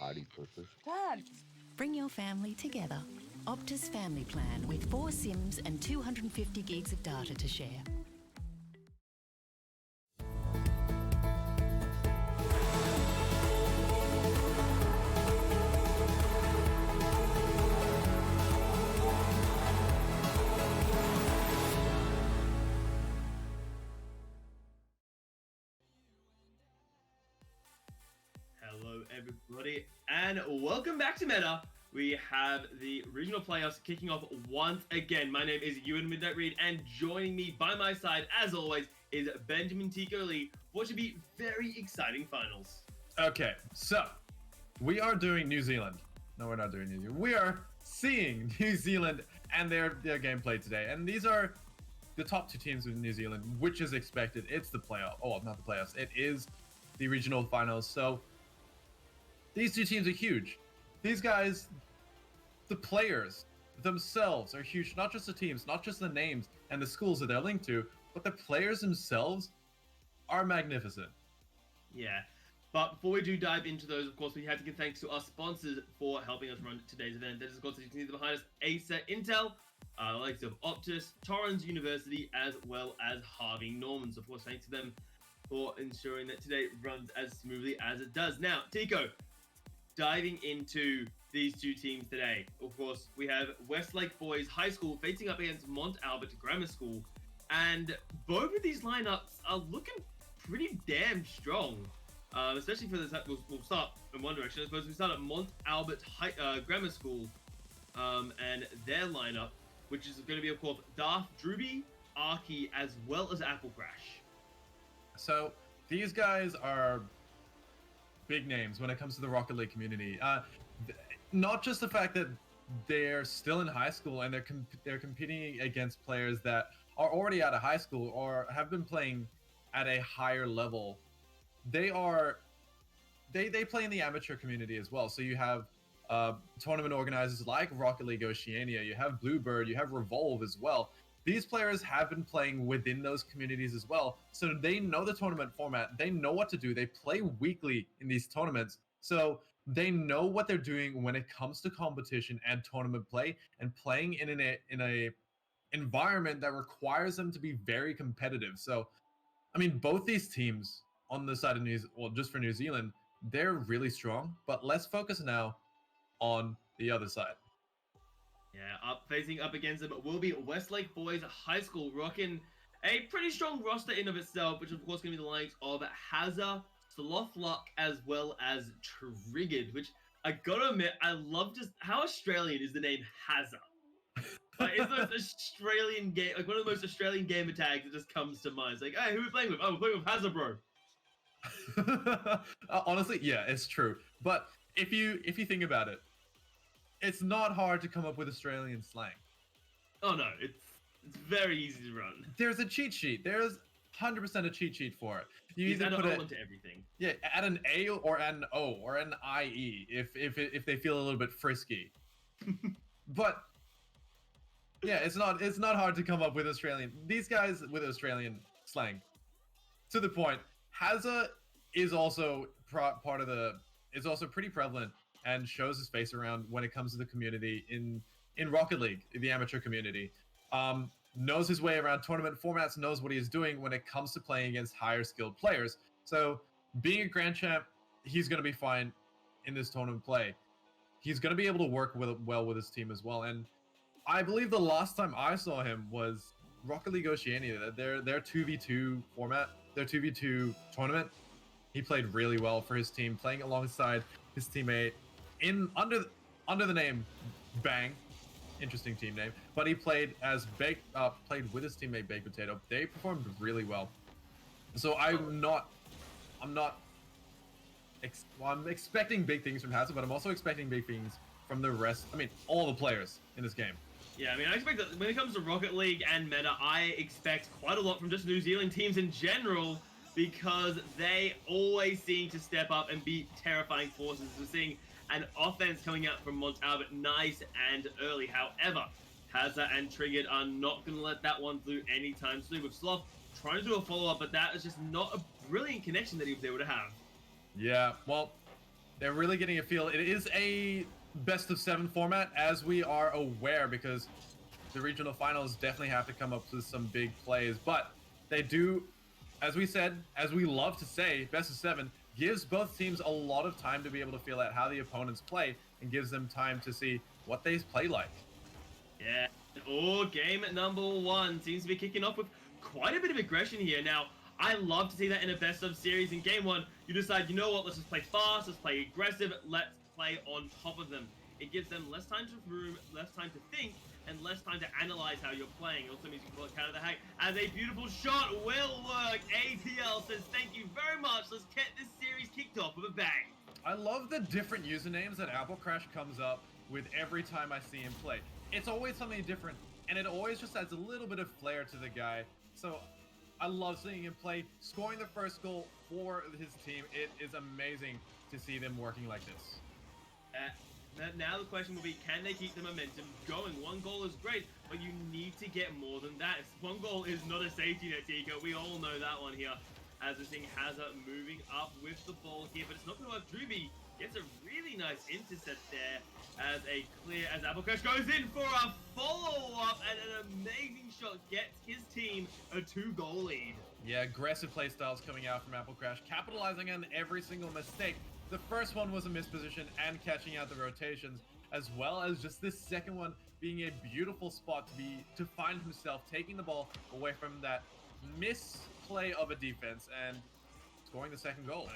party purpose. Dad. Bring your family together. Optus Family Plan with 4 SIMs and 250 gigs of data to share. Hello everybody, and welcome back to Meta. We have the regional playoffs kicking off once again. My name is Ewan Midnight Reed, and joining me by my side, as always, is Benjamin Tico Lee. What should be very exciting finals. Okay, so we are doing New Zealand. No, we're not doing New Zealand. We are seeing New Zealand and their gameplay today, and these are the top 2 teams with New Zealand, which is expected. It's the playoff. Oh, not the playoffs. It is the regional finals. So these 2 teams are huge. These guys, the players themselves are huge. Not just the teams, not just the names and the schools that they're linked to, but the players themselves are magnificent. Yeah, but before we do dive into those, of course, we have to give thanks to our sponsors for helping us run today's event. That is, of course, you can see behind us, Acer Intel, the likes of Optus, Torrens University, as well as Harvey Norman. So, of course, thanks to them for ensuring that today runs as smoothly as it does. Now, Tico, diving into these 2 teams today. Of course, we have Westlake Boys High School facing up against Mont Albert Grammar School, and both of these lineups are looking pretty damn strong, especially for this. We'll start in one direction. I suppose we start at Mont Albert Grammar School and their lineup, which is going to be, of course, Darth Druby, Arky, as well as Apple Crash. So these guys are big names when it comes to the Rocket League community. Not just the fact that they're still in high school and they're competing against players that are already out of high school or have been playing at a higher level. They play in the amateur community as well. So you have tournament organizers like Rocket League Oceania, you have Bluebird, you have Revolve as well. These players have been playing within those communities as well, so they know the tournament format. They know what to do. They play weekly in these tournaments, so they know what they're doing when it comes to competition and tournament play, and playing in a environment that requires them to be very competitive. So, I mean, both these teams on the side of just for New Zealand, they're really strong. But let's focus now on the other side. Yeah, facing up against them will be Westlake Boys High School, rocking a pretty strong roster in of itself, which of course going to be the likes of Hazza, Slothluck, as well as Triggered, which I gotta admit, I love just how Australian is the name Hazza. It's the most Australian game, like one of the most Australian gamer tags that just comes to mind. It's like, hey, who are we playing with? Oh, we're playing with Hazza, bro. Honestly, yeah, it's true. But if you think about it, it's not hard to come up with Australian slang. Oh no, it's very easy to run. There's a cheat sheet. There's 100% a cheat sheet for it. You either add put an O O into everything. Yeah, add an A or an O or an IE if they feel a little bit frisky. But yeah, it's not hard to come up with Australian. These guys with Australian slang. To the point, Hazza is also part of the. Is also pretty prevalent and shows his face around when it comes to the community in Rocket League, the amateur community. Knows his way around tournament formats, knows what he is doing when it comes to playing against higher skilled players. So being a grand champ, he's going to be fine in this tournament play. He's going to be able to work well with his team as well. And I believe the last time I saw him was Rocket League Oceania, their 2v2 format, their 2v2 tournament. He played really well for his team, playing alongside his teammate under the name Bang. Interesting team name, but he played played with his teammate Baked Potato. They performed really well. So I'm expecting big things from Hazza, but I'm also expecting big things from the rest. I mean, all the players in this game. Yeah, I mean, I expect that when it comes to Rocket League and meta, I expect quite a lot from just New Zealand teams in general, because they always seem to step up and be terrifying forces. We're seeing an offense coming out from Mont Albert nice and early. However, Hazza and Triggered are not going to let that one through anytime soon, with Sloth trying to do a follow-up, but that is just not a brilliant connection that he was able to have. Yeah, well, They're really getting a feel. It is a best of 7 format, as we are aware, because the regional finals definitely have to come up with some big plays. But they do, as we said, as we love to say, best of 7 gives both teams a lot of time to be able to feel out how the opponents play and gives them time to see what they play like. Yeah. Oh, game number 1 seems to be kicking off with quite a bit of aggression here. Now, I love to see that in a best of series. In game 1, you decide, you know what, let's just play fast, let's play aggressive, let's play on top of them. It gives them less time to think, and less time to analyze how you're playing. It also means you can pull a counter the hack. As a beautiful shot will work. ATL says, thank you very much. Let's get this series kicked off with a bang. I love the different usernames that Apple Crash comes up with every time I see him play. It's always something different, and it always just adds a little bit of flair to the guy. So I love seeing him play, scoring the first goal for his team. It is amazing to see them working like this. Now the question will be, can they keep the momentum going? 1 goal is great, but you need to get more than that. 1 goal is not a safety net, Tico. We all know that one here. As we're seeing Hazard moving up with the ball here, but it's not going to work. Druby gets a really nice intercept there as Apple Crash goes in for a follow-up, and an amazing shot gets his team a 2-goal lead. Yeah, aggressive play styles coming out from Apple Crash, capitalizing on every single mistake. The first one was a misposition and catching out the rotations, as well as just this second one being a beautiful spot to find himself taking the ball away from that misplay of a defense and scoring the second goal.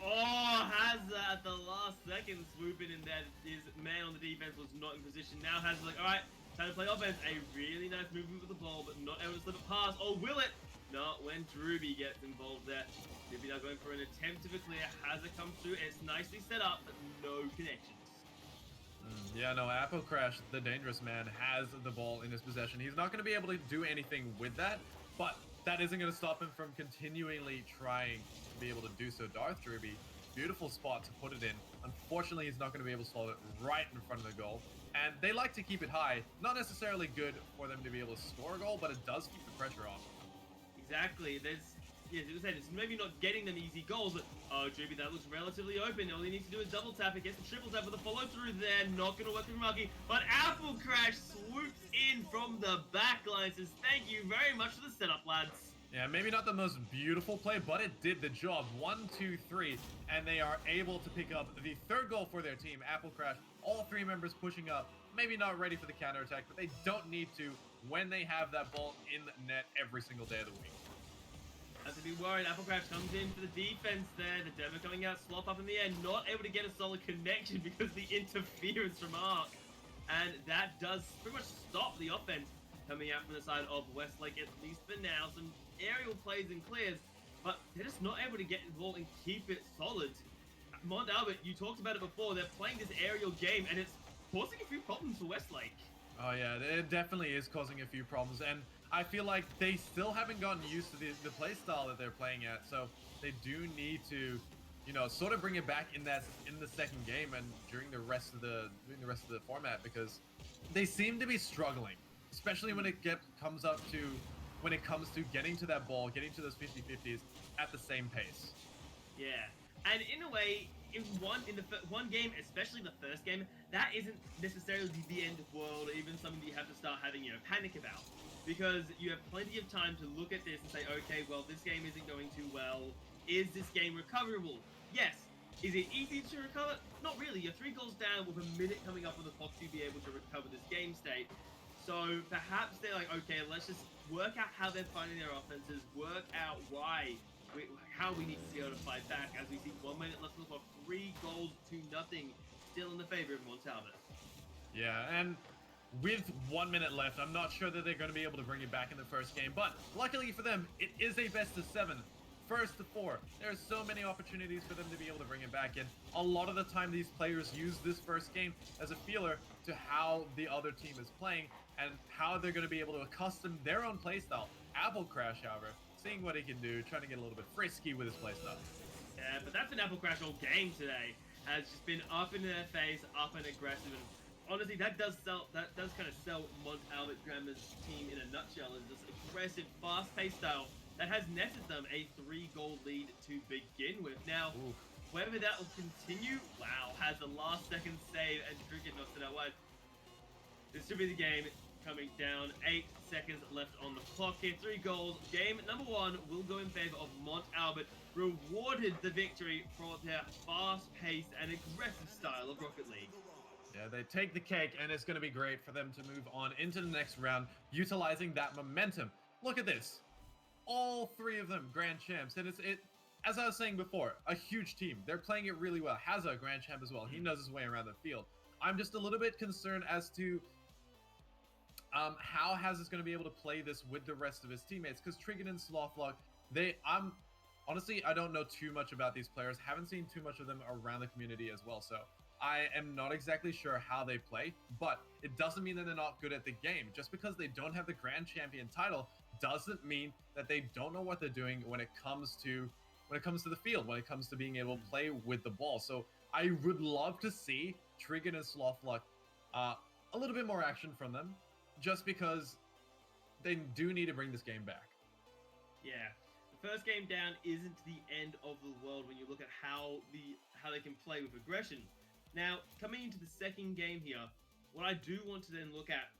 Oh, Hazard at the last second swooping in there. His man on the defense was not in position. Now Hazard's like, all right, time to play offense. A really nice movement with the ball, but not able to slip it past. Or will it? Not when Druby gets involved there. Druby now going for an attempt of a clear. Hazard comes through. It's nicely set up, but no connections. Yeah, no, Apple Crash, the dangerous man, has the ball in his possession. He's not going to be able to do anything with that, but that isn't going to stop him from continually trying to be able to do so. Darth Druby, beautiful spot to put it in. Unfortunately, he's not going to be able to slot it right in front of the goal. And they like to keep it high. Not necessarily good for them to be able to score a goal, but it does keep the pressure on. Exactly. As I said, it's maybe not getting them easy goals, but Druby, that looks relatively open. All he needs to do is double tap. It gets the triple tap with the follow through there. Not going to work with Rocky, but Apple Crash swoops in from the back line. Says, thank you very much for the setup, lads. Yeah, maybe not the most beautiful play, but it did the job. 1, 2, 3, and they are able to pick up the 3rd goal for their team. Apple Crash, all 3 members pushing up. Maybe not ready for the counterattack, but they don't need to when they have that ball in the net every single day of the week. Not to be worried, Apple Crash comes in for the defense there. The Denver coming out, slop up in the air, not able to get a solid connection because of the interference from Ark. And that does pretty much stop the offense coming out from the side of Westlake, at least for now. Some aerial plays and clears, but they're just not able to get involved and keep it solid. Mont Albert, you talked about it before, they're playing this aerial game, and it's causing a few problems for Westlake. Oh yeah, it definitely is causing a few problems, and I feel like they still haven't gotten used to the play style that they're playing at, so they do need to, you know, sort of bring it back in the second game and during the rest of the format, because they seem to be struggling, especially when it comes to getting to that ball, getting to those 50-50s at the same pace. Yeah, and in a way, in the one game, especially the first game, that isn't necessarily the end of the world, or even something that you have to start having, you know, panic about. Because you have plenty of time to look at this and say, okay, well, this game isn't going too well. Is this game recoverable? Yes. Is it easy to recover? Not really. You're 3 goals down with a minute coming up on the clock to be able to recover this game state. So perhaps they're like, okay, let's just work out how they're finding their offenses, work out how we need to be able to fight back, as we see 1 minute left on the clock, 3 goals to nothing, still in the favor of Montalvo. Yeah, and with 1 minute left, I'm not sure that they're going to be able to bring it back in the first game, but luckily for them, it is a best of 7. First to 4. There are so many opportunities for them to be able to bring it back in. A lot of the time, these players use this first game as a feeler to how the other team is playing and how they're going to be able to accustom their own playstyle. Apple Crash, however, seeing what he can do, trying to get a little bit frisky with his playstyle. Yeah, but that's an Apple Crash all game today. Has just been up in their face, up and aggressive, and honestly, that does kind of sell Mont Albert Grammar's team in a nutshell, is this aggressive, fast-paced style that has netted them a 3-goal lead to begin with. Now, Whether that will continue, wow, has a last second save and Trigger knocks it out wide. This should be the game coming down. 8 seconds left on the clock here. 3 goals. Game number 1 will go in favor of Mont Albert, rewarded the victory for their fast-paced and aggressive style of Rocket League. Yeah, they take the cake, and it's going to be great for them to move on into the next round, utilizing that momentum. Look at this. All 3 of them grand champs, and as I was saying before, a huge team. They're playing it really well. Hazza, grand champ as well. He knows his way around the field. I'm just a little bit concerned as to how Hazza's going to be able to play this with the rest of his teammates, because Trigon and Slothlock, honestly, I don't know too much about these players. Haven't seen too much of them around the community as well, so I am not exactly sure how they play, but it doesn't mean that they're not good at the game. Just because they don't have the Grand Champion title doesn't mean that they don't know what they're doing when it comes to the field, when it comes to being able to play with the ball. So I would love to see Trigon and Slothluck a little bit more action from them, just because they do need to bring this game back. Yeah, the first game down isn't the end of the world when you look at how they can play with aggression. Now, coming into the second game here, what I do want to then look at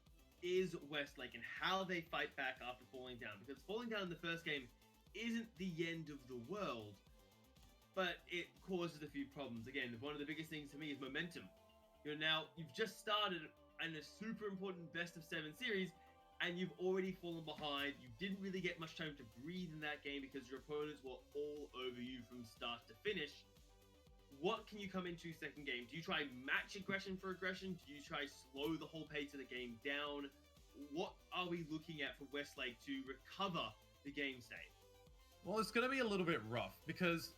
is Westlake and how they fight back after falling down. Because falling down in the first game isn't the end of the world, but it causes a few problems. Again, one of the biggest things to me is momentum. You've just started in a super important best of 7 series, and you've already fallen behind. You didn't really get much time to breathe in that game because your opponents were all over you from start to finish. What can you come into second game? Do you try match aggression for aggression? Do you try slow the whole pace of the game down? What are we looking at for Westlake to recover the game state? Well, it's going to be a little bit rough because,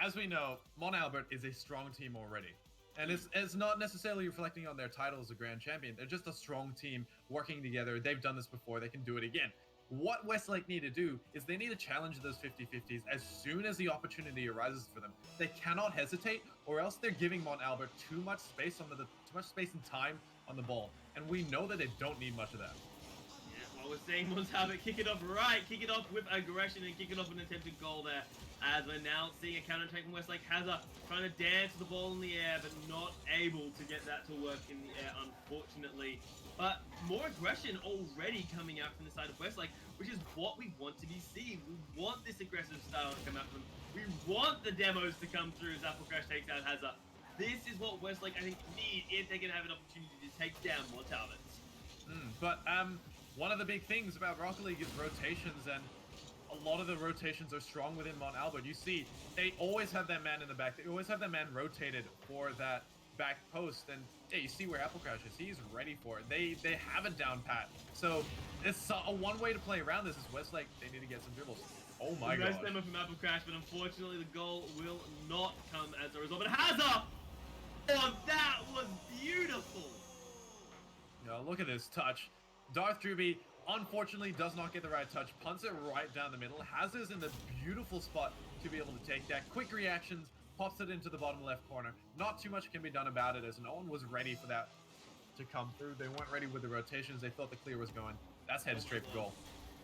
as we know, Mont Albert is a strong team already. And it's not necessarily reflecting on their title as a grand champion. They're just a strong team working together. They've done this before. They can do it again. What Westlake need to do is they need to challenge those 50-50s as soon as the opportunity arises for them. They cannot hesitate, or else they're giving Mont Albert too much space and time on the ball. And we know that they don't need much of that. Yeah, well, we're seeing Mont Albert kick it off right, kick it off with aggression, and kick it off an attempted goal there. As we're now seeing a counter-attack from Westlake. Hazza trying to dance the ball in the air, but not able to get that to work in the air, unfortunately. But more aggression already coming out from the side of Westlake, which is what we want to be seeing. We want this aggressive style to come out from them. We want the demos to come through as Apple Crash takes out Hazza. This is what Westlake, I think, need if they can have an opportunity to take down Mont Albert. But one of the big things about Rocket League is rotations, and a lot of the rotations are strong within Mont Albert. You see, they always have that man in the back. They always have that man rotated for that back post, and yeah, you see where Apple Crash is. He's ready for it. They have it down pat. So it's one way to play around this is Westlake. They need to get some dribbles. Oh my god! Nice demo from Apple Crash, but unfortunately the goal will not come as a result. But Hazza! Oh, that was beautiful. Look at this touch. Darth Druby unfortunately does not get the right touch, punts it right down the middle. Hazza's in the beautiful spot to be able to take that. Quick reactions, pops it into the bottom left corner. Not too much can be done about it as no one was ready for that to come through. They weren't ready with the rotations. They thought the clear was going. That's headed straight for goal.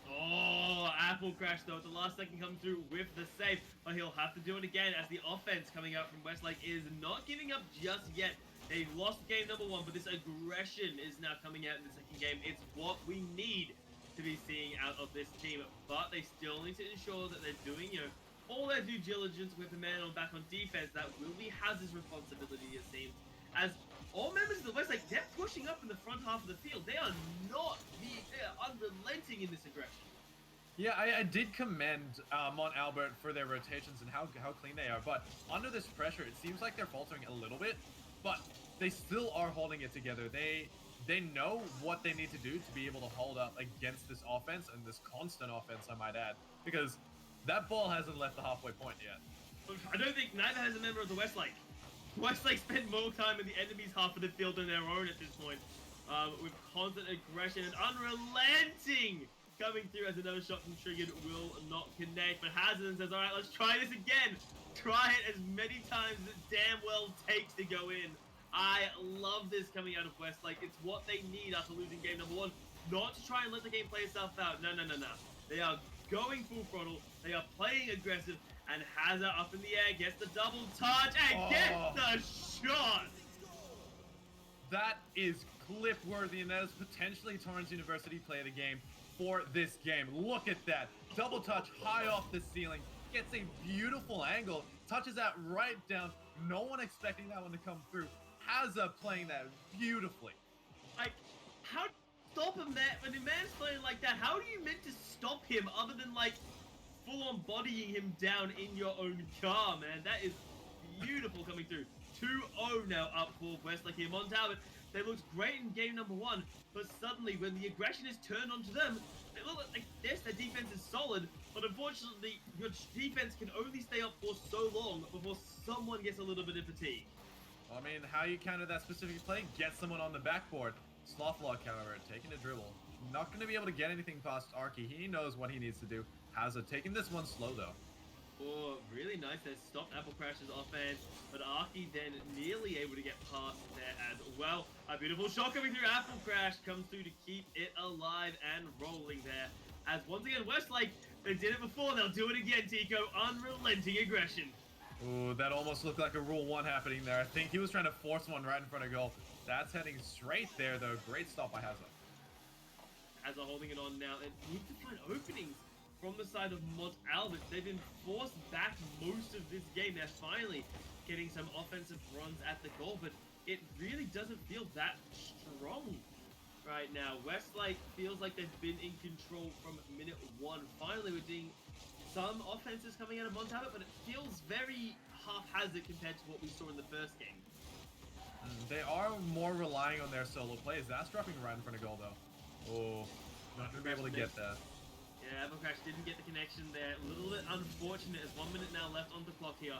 Oh, Apple Crash though at the last second come through with the save, but he'll have to do it again as the offense coming out from Westlake is not giving up just yet. They lost game number 1, but this aggression is now coming out in the second game. It's what we need to be seeing out of this team, but they still need to ensure that they're doing, all their due diligence with the man on back on defense. That will be Hazza's responsibility, it seems. As all members of the Westlake, they're pushing up in the front half of the field. They are unrelenting in this aggression. Yeah, I did commend Mont Albert for their rotations and how clean they are, but under this pressure, it seems like they're faltering a little bit. But they still are holding it together. They know what they need to do to be able to hold up against this offense, and this constant offense, I might add, because that ball hasn't left the halfway point yet. I don't think neither has a member of the Westlake. Westlake spent more time in the enemy's half of the field than their own at this point, with constant aggression and unrelenting coming through as another shot from Triggered will not connect. But Hazard says, all right, let's try this again. Try it as many times as it damn well takes to go in. I love this coming out of Westlake. It's what they need after losing game number 1. Not to try and let the game play itself out. No. They are going full throttle. They are playing aggressive, and Hazard up in the air gets the double touch and gets the shot. That is clip worthy, and that is potentially Torrance University play of the game for this game. Look at that. Double touch high off the ceiling. Gets a beautiful angle. Touches that right down. No one expecting that one to come through. Hazza playing that beautifully. Like, how do you stop him there? When a man's playing like that, how do you meant to stop him other than, like, full-on bodying him down in your own car, man? That is beautiful coming through. 2-0 now up for Westlake here. Montalbot, they looked great in game number 1, but suddenly when the aggression is turned onto them, they look like, yes, their defense is solid, but unfortunately, your defense can only stay up for so long before someone gets a little bit of fatigue. I mean, how you counter that specific play? Get someone on the backboard. Slothlock, however, taking a dribble. Not going to be able to get anything past Arky. He knows what he needs to do. Hazza taking this one slow, though. Oh, really nice. They stopped Apple Crash's offense, but Arky then nearly able to get past there as well. A beautiful shot coming through. Apple Crash comes through to keep it alive and rolling there. As once again, Westlake, they did it before, they'll do it again, Tico. Unrelenting aggression. Ooh, that almost looked like a Rule 1 happening there. I think he was trying to force one right in front of goal. That's heading straight there, though. Great stop by Hazza. Hazza holding it on now. They need to find openings from the side of Mont Albert. They've been forced back most of this game. They're finally getting some offensive runs at the goal, but it really doesn't feel that strong right now. Westlake feels like they've been in control from minute 1. Finally, we're seeing some offenses coming out of Mont Albert, but it feels very haphazard compared to what we saw in the first game. They are more relying on their solo plays. That's dropping right in front of goal, though. Oh, not going to be able to get that. Yeah, Apple Crash didn't get the connection there. A little bit unfortunate as 1 minute now left on the clock here.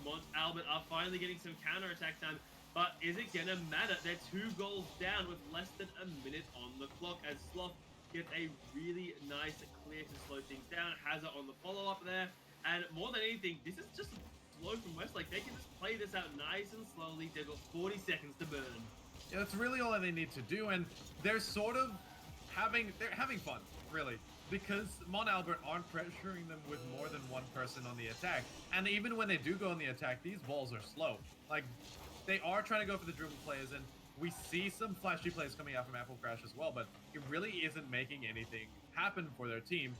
Mont Albert are finally getting some counter-attack time, but is it going to matter? They're 2 goals down with less than a minute on the clock as Sloth gets a really nice clear to slow things down. Hazard on the follow-up there, and more than anything, this is just slow from Westlake. They can just play this out nice and slowly. They've got 40 seconds to burn. Yeah, that's really all that they need to do, and they're sort of having fun, really. Because Mont Albert aren't pressuring them with more than one person on the attack. And even when they do go on the attack, these balls are slow. Like, they are trying to go for the dribble plays, and we see some flashy plays coming out from Apple Crash as well, but it really isn't making anything happen for their team.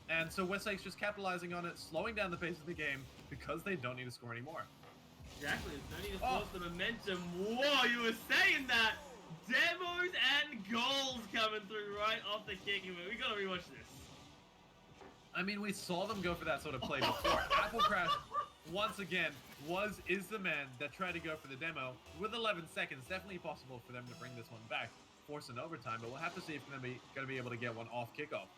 And so Westlake's just capitalizing on it, slowing down the pace of the game because they don't need to score anymore. Exactly, there's no need to force the momentum. Whoa, you were saying that! Demos and goals coming through right off the kick. We gotta rewatch this. I mean, we saw them go for that sort of play before. Apple Crash, once again, is the man that tried to go for the demo. With 11 seconds, definitely possible for them to bring this one back, force an overtime, but we'll have to see if they're going to be able to get one off kickoff.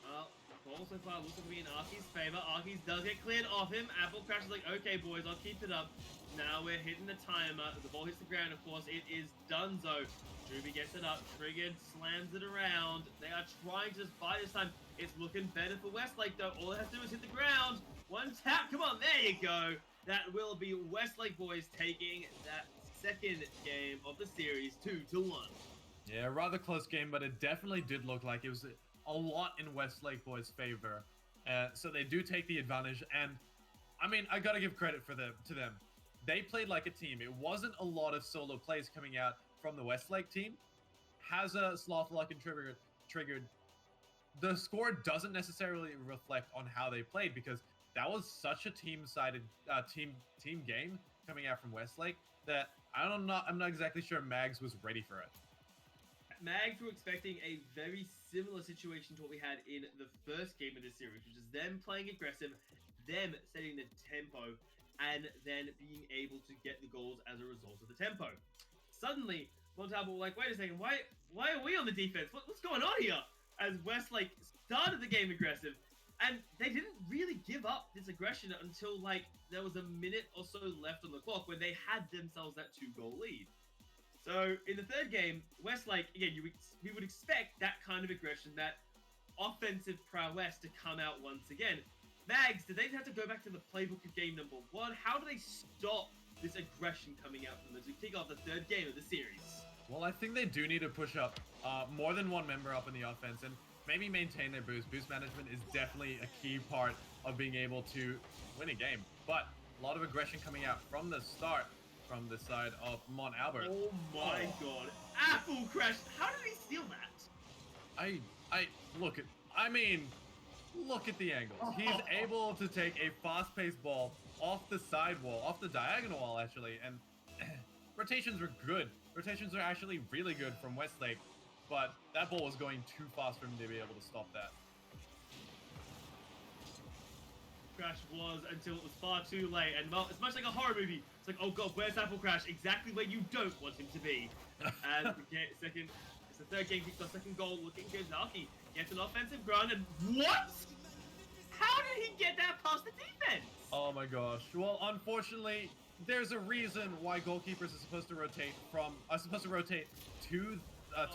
Well, ball so far looks to be in Arky's favor. Arky's does get cleared off him. Apple Crash is like, okay, boys, I'll keep it up. Now we're hitting the timer. The ball hits the ground, of course. It is donezo. Druby gets it up, triggered, slams it around. They are trying to just buy this time. It's looking better for Westlake, though. All it has to do is hit the ground. One tap. Come on, there you go. That will be Westlake boys taking that second game of the series 2-1. Yeah, rather close game, but it definitely did look like it was a lot in Westlake boys' favor. So they do take the advantage, and I mean, I gotta give credit to them. They played like a team. It wasn't a lot of solo plays coming out from the Westlake team. Hazza, Slothlock, and Triggered. The score doesn't necessarily reflect on how they played because that was such a team-sided team game coming out from Westlake that I'm not exactly sure Mags was ready for it. Mags were expecting a very similar situation to what we had in the first game of this series, which is them playing aggressive, them setting the tempo, and then being able to get the goals as a result of the tempo. Suddenly, Montalbot were like, wait a second, why are we on the defense? What's going on here? As Westlake started the game aggressive, and they didn't really give up this aggression until, like, there was a minute or so left on the clock when they had themselves that 2-goal lead. So, in the third game, Westlake, again, we would expect that kind of aggression, that offensive prowess to come out once again. Mags, did they have to go back to the playbook of game number 1? How do they stop this aggression coming out from them as we kick off the third game of the series? Well, I think they do need to push up more than one member up in the offense and maybe maintain their boost. Boost management is definitely a key part of being able to win a game. But a lot of aggression coming out from the start from the side of Mont Albert. Oh my god. Apple Crash! How did he steal that? Look at, I mean, look at the angles. He's able to take a fast-paced ball off the side wall, off the diagonal wall actually, and rotations were good. Rotations are actually really good from Westlake, but that ball was going too fast for him to be able to stop that. Crash was until it was far too late, and well, it's much like a horror movie. It's like, oh god, where's Apple Crash? Exactly where you don't want him to be. And it's the third game, kicks our second goal. Looking good, Zaki gets an offensive run, and what? How did he get that past the defense? Oh my gosh. Well, unfortunately, there's a reason why goalkeepers are supposed to rotate to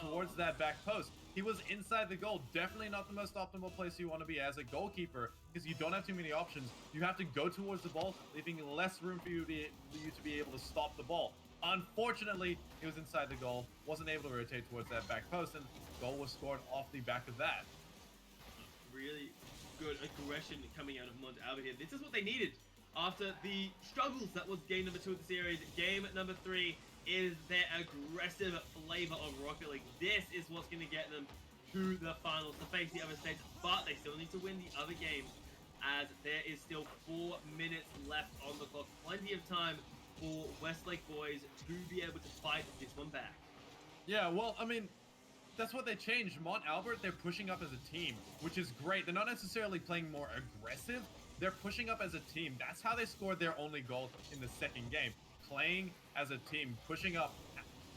towards that back post. He was inside the goal. Definitely not the most optimal place you want to be as a goalkeeper because you don't have too many options. You have to go towards the ball, leaving less room for you to be able to stop the ball. Unfortunately, he was inside the goal, wasn't able to rotate towards that back post, and goal was scored off the back of that. Really good aggression coming out of Mont Albert here. This is what they needed after the struggles that was game number 2 of the series. Game number 3 is their aggressive flavor of Rocket League. This is what's going to get them to the finals to face the other states, but they still need to win the other games as there is still 4 minutes left on the clock. Plenty of time for Westlake boys to be able to fight this one back. Yeah, well, I mean, that's what they changed. Mont Albert, they're pushing up as a team, which is great. They're not necessarily playing more aggressive. They're pushing up as a team. That's how they scored their only goal in the second game. Playing as a team, pushing up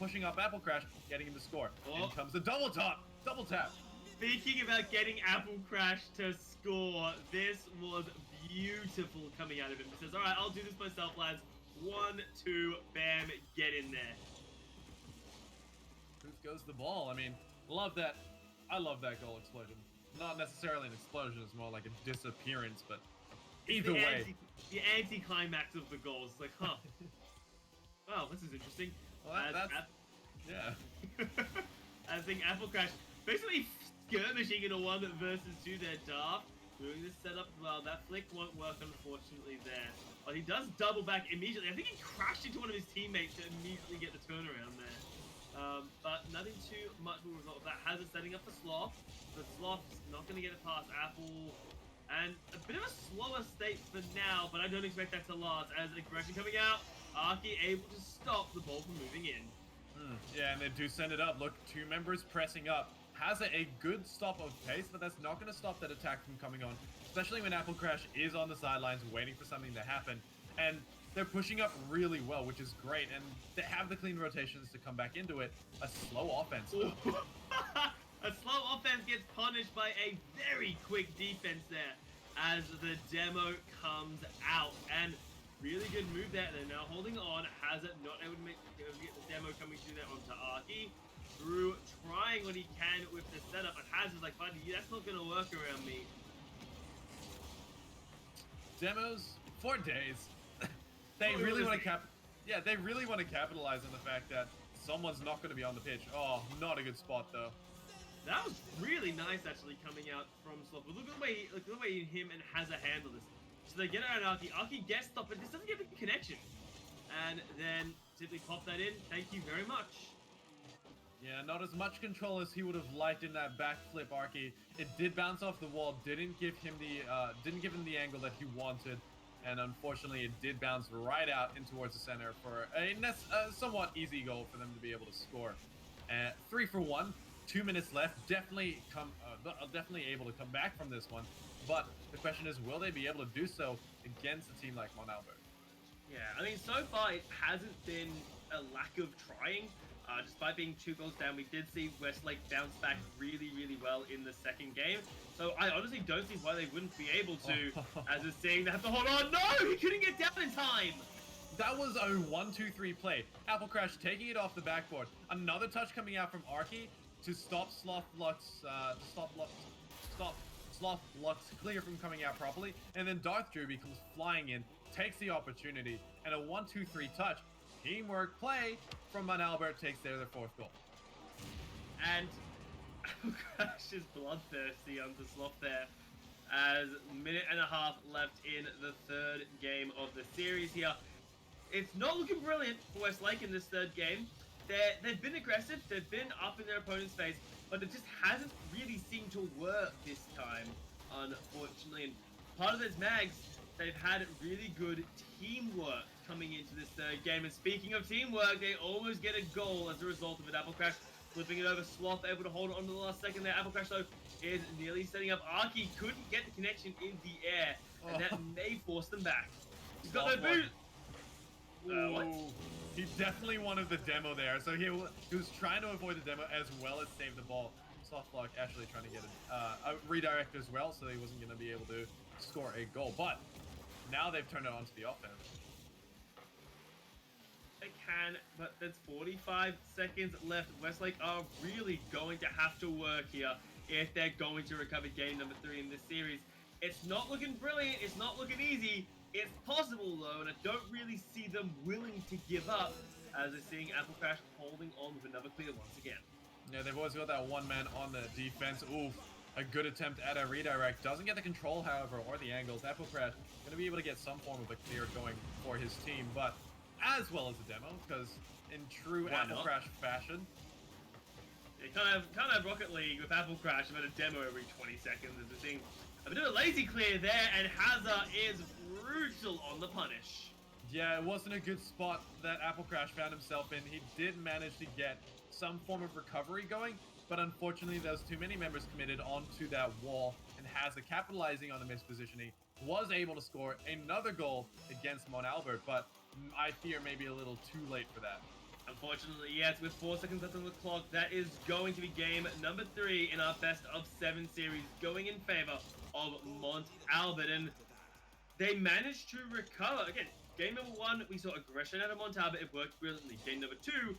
Apple Crash, getting him to score. In comes the double tap. Speaking about getting Apple Crash to score, this was beautiful coming out of him. He says, all right, I'll do this myself, lads. 1, 2, bam, get in there. Poof goes the ball. I mean, love that. I love that goal explosion. Not necessarily an explosion, it's more like a disappearance, but either way. The anti-climax of the goal is like, huh. Wow, this is interesting. Well, yeah. I think Apple Crash basically skirmishing in a 1 versus 2 there, Darth. Doing this setup well. That flick won't work, unfortunately, there. But he does double back immediately. I think he crashed into one of his teammates to immediately get the turnaround there. But nothing too much will result of that. Hazard setting up for Sloth. The Sloth's not going to get it past Apple. And a bit of a slower state for now, but I don't expect that to last. As aggression coming out, Arky able to stop the ball from moving in. Yeah, and they do send it up. Look, 2 members pressing up. Has a good stop of pace, but that's not going to stop that attack from coming on, especially when Apple Crash is on the sidelines waiting for something to happen. And they're pushing up really well, which is great, and they have the clean rotations to come back into it. A slow offense. A slow offense gets punished by a very quick defense there as the demo comes out. And really good move there. They're now holding on. Hazard not able to get the demo coming through there onto Arky. Drew trying what he can with the setup, and Hazard's like, buddy, that's not going to work around me. Demos for days. They really want to they really want to capitalize on the fact that someone's not going to be on the pitch. Oh, not a good spot though. That was really nice, actually, coming out from Sloth. But look at the way him and Hazard handle this. So they get around Arky. Arky gets stopped, but this doesn't get the connection. And then simply pop that in. Thank you very much. Yeah, not as much control as he would have liked in that backflip, Arky. It did bounce off the wall. Didn't give him the angle that he wanted. And unfortunately, it did bounce right out in towards the center for a somewhat easy goal for them to be able to score. 3 for 1. 2 minutes left. Definitely able to come back from this one. But the question is, will they be able to do so against a team like Mont Albert? Yeah, I mean, so far it hasn't been a lack of trying. Despite being 2 goals down, we did see Westlake bounce back really, really well in the second game. So I honestly don't see why they wouldn't be able to, as it's saying they have to hold on. No, he couldn't get down in time. That was a 1-2-3 play. Apple Crash taking it off the backboard. Another touch coming out from Arky to stop Sloth Lux clear from coming out properly. And then Darth Drew comes flying in, takes the opportunity, and a 1-2-3 touch. teamwork play from Mount Albert takes their fourth goal. And Crash is bloodthirsty onto Sloth there, as minute and a half left in the third game of the series here. It's not looking brilliant for Westlake in this third game. They've been aggressive, they've been up in their opponent's face, but it just hasn't really seemed to work this time, unfortunately. And part of those Mags, they've had really good teamwork coming into this third game. And speaking of teamwork, they almost get a goal as a result of it. Apple Crash flipping it over. Sloth able to hold it on to the last second there. Apple Crash, though, is nearly setting up. Arky couldn't get the connection in the air, and that may force them back. He's got no boot. What? He definitely wanted the demo there, so he was trying to avoid the demo as well as save the ball. Softlock actually trying to get a redirect as well, so he wasn't going to be able to score a goal. But now they've turned it onto the offense. They can, but there's 45 seconds left. Westlake are really going to have to work here if they're going to recover game number 3 in this series. It's not looking brilliant. It's not looking easy. It's possible, though, and I don't really see them willing to give up, as they're seeing Apple Crash holding on with another clear once again. Yeah, they've always got that one man on the defense. Oof, a good attempt at a redirect. Doesn't get the control, however, or the angles. Apple Crash going to be able to get some form of a clear going for his team, but as well as the demo, because in true Apple Crash fashion. You can't have Rocket League with Apple Crash about a demo every 20 seconds. As we're seeing a bit of a lazy clear there, and Hazard is brutal on the punish. Yeah, it wasn't a good spot that Apple Crash found himself in. He did manage to get some form of recovery going, but unfortunately those too many members committed onto that wall, and Hazard, capitalizing on the mispositioning, was able to score another goal against Mount Albert, but I fear maybe a little too late for that. Unfortunately, yes, with 4 seconds left on the clock, that is going to be game number 3 in our best of 7 series, going in favor of Mount Albert. And they managed to recover. Again, game number 1, we saw aggression out of Mount Albert. It worked brilliantly. Game number 2,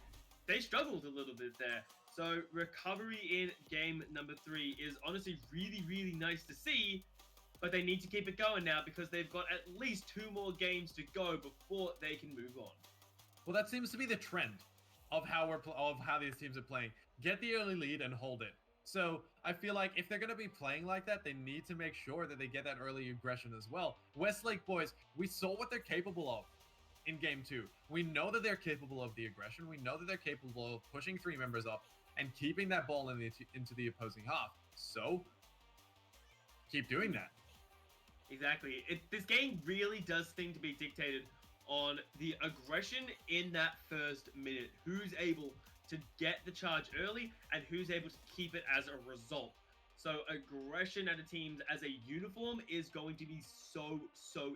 they struggled a little bit there. So recovery in game number 3 is honestly really, really nice to see. But they need to keep it going now, because they've got at least 2 more games to go before they can move on. Well, that seems to be the trend of how these teams are playing. Get the early lead and hold it. So I feel like if they're going to be playing like that, they need to make sure that they get that early aggression as well. Westlake boys, we saw what they're capable of in game 2. We know that they're capable of the aggression. We know that they're capable of pushing 3 members up and keeping that ball into the opposing half. So keep doing that. Exactly. This game really does seem to be dictated on the aggression in that first minute. Who's able to get the charge early and who's able to keep it as a result. So aggression at a team as a uniform is going to be so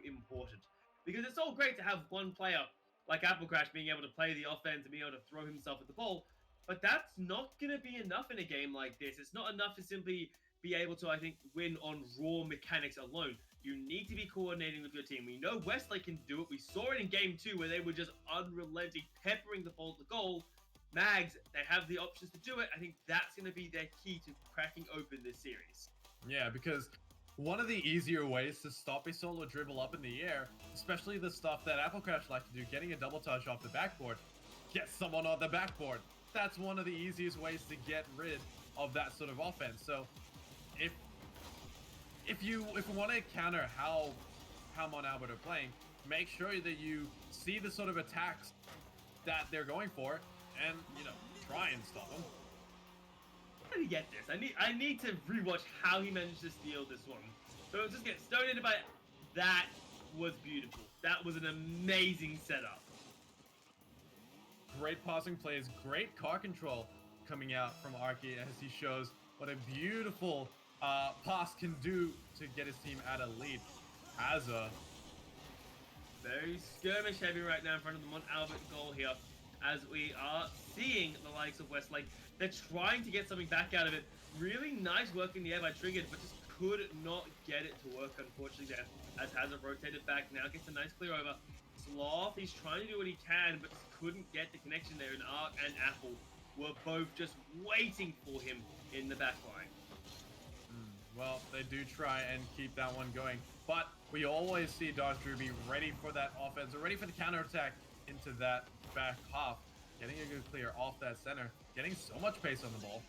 important. Because it's all great to have one player like Apple Crash being able to play the offense and being able to throw himself at the ball, but that's not going to be enough in a game like this. It's not enough to simply be able to, I think, win on raw mechanics alone. You need to be coordinating with your team. We know Westlake can do it. We saw it in game 2 where they were just unrelenting, peppering the ball to goal. Mags, they have the options to do it. I think that's going to be their key to cracking open this series. Yeah, because one of the easier ways to stop a solo dribble up in the air, especially the stuff that Apple Crash like to do, getting a double touch off the backboard, get someone on the backboard. That's one of the easiest ways to get rid of that sort of offense. So if you want to counter how Mount Albert are playing, make sure that you see the sort of attacks that they're going for, and try and stop them. How did he get this? I need to rewatch how he managed to steal this one. So just get stoned by it. That was beautiful. That was an amazing setup. Great passing plays, great car control coming out from Arky as he shows what a beautiful pass can do to get his team at a lead. Very skirmish heavy right now in front of the Mount Albert goal here, as we are seeing the likes of Westlake. They're trying to get something back out of it. Really nice work in the air by Triggered, but just could not get it to work, unfortunately, there. As Hazard rotated back, now gets a nice clear over. Sloth, he's trying to do what he can, but just couldn't get the connection there, and Ark and Apple were both just waiting for him in the back line. Well, they do try and keep that one going, but we always see Dodge Drew be ready for that offense, or ready for the counterattack into that back half, getting a good clear off that center, getting so much pace on the ball.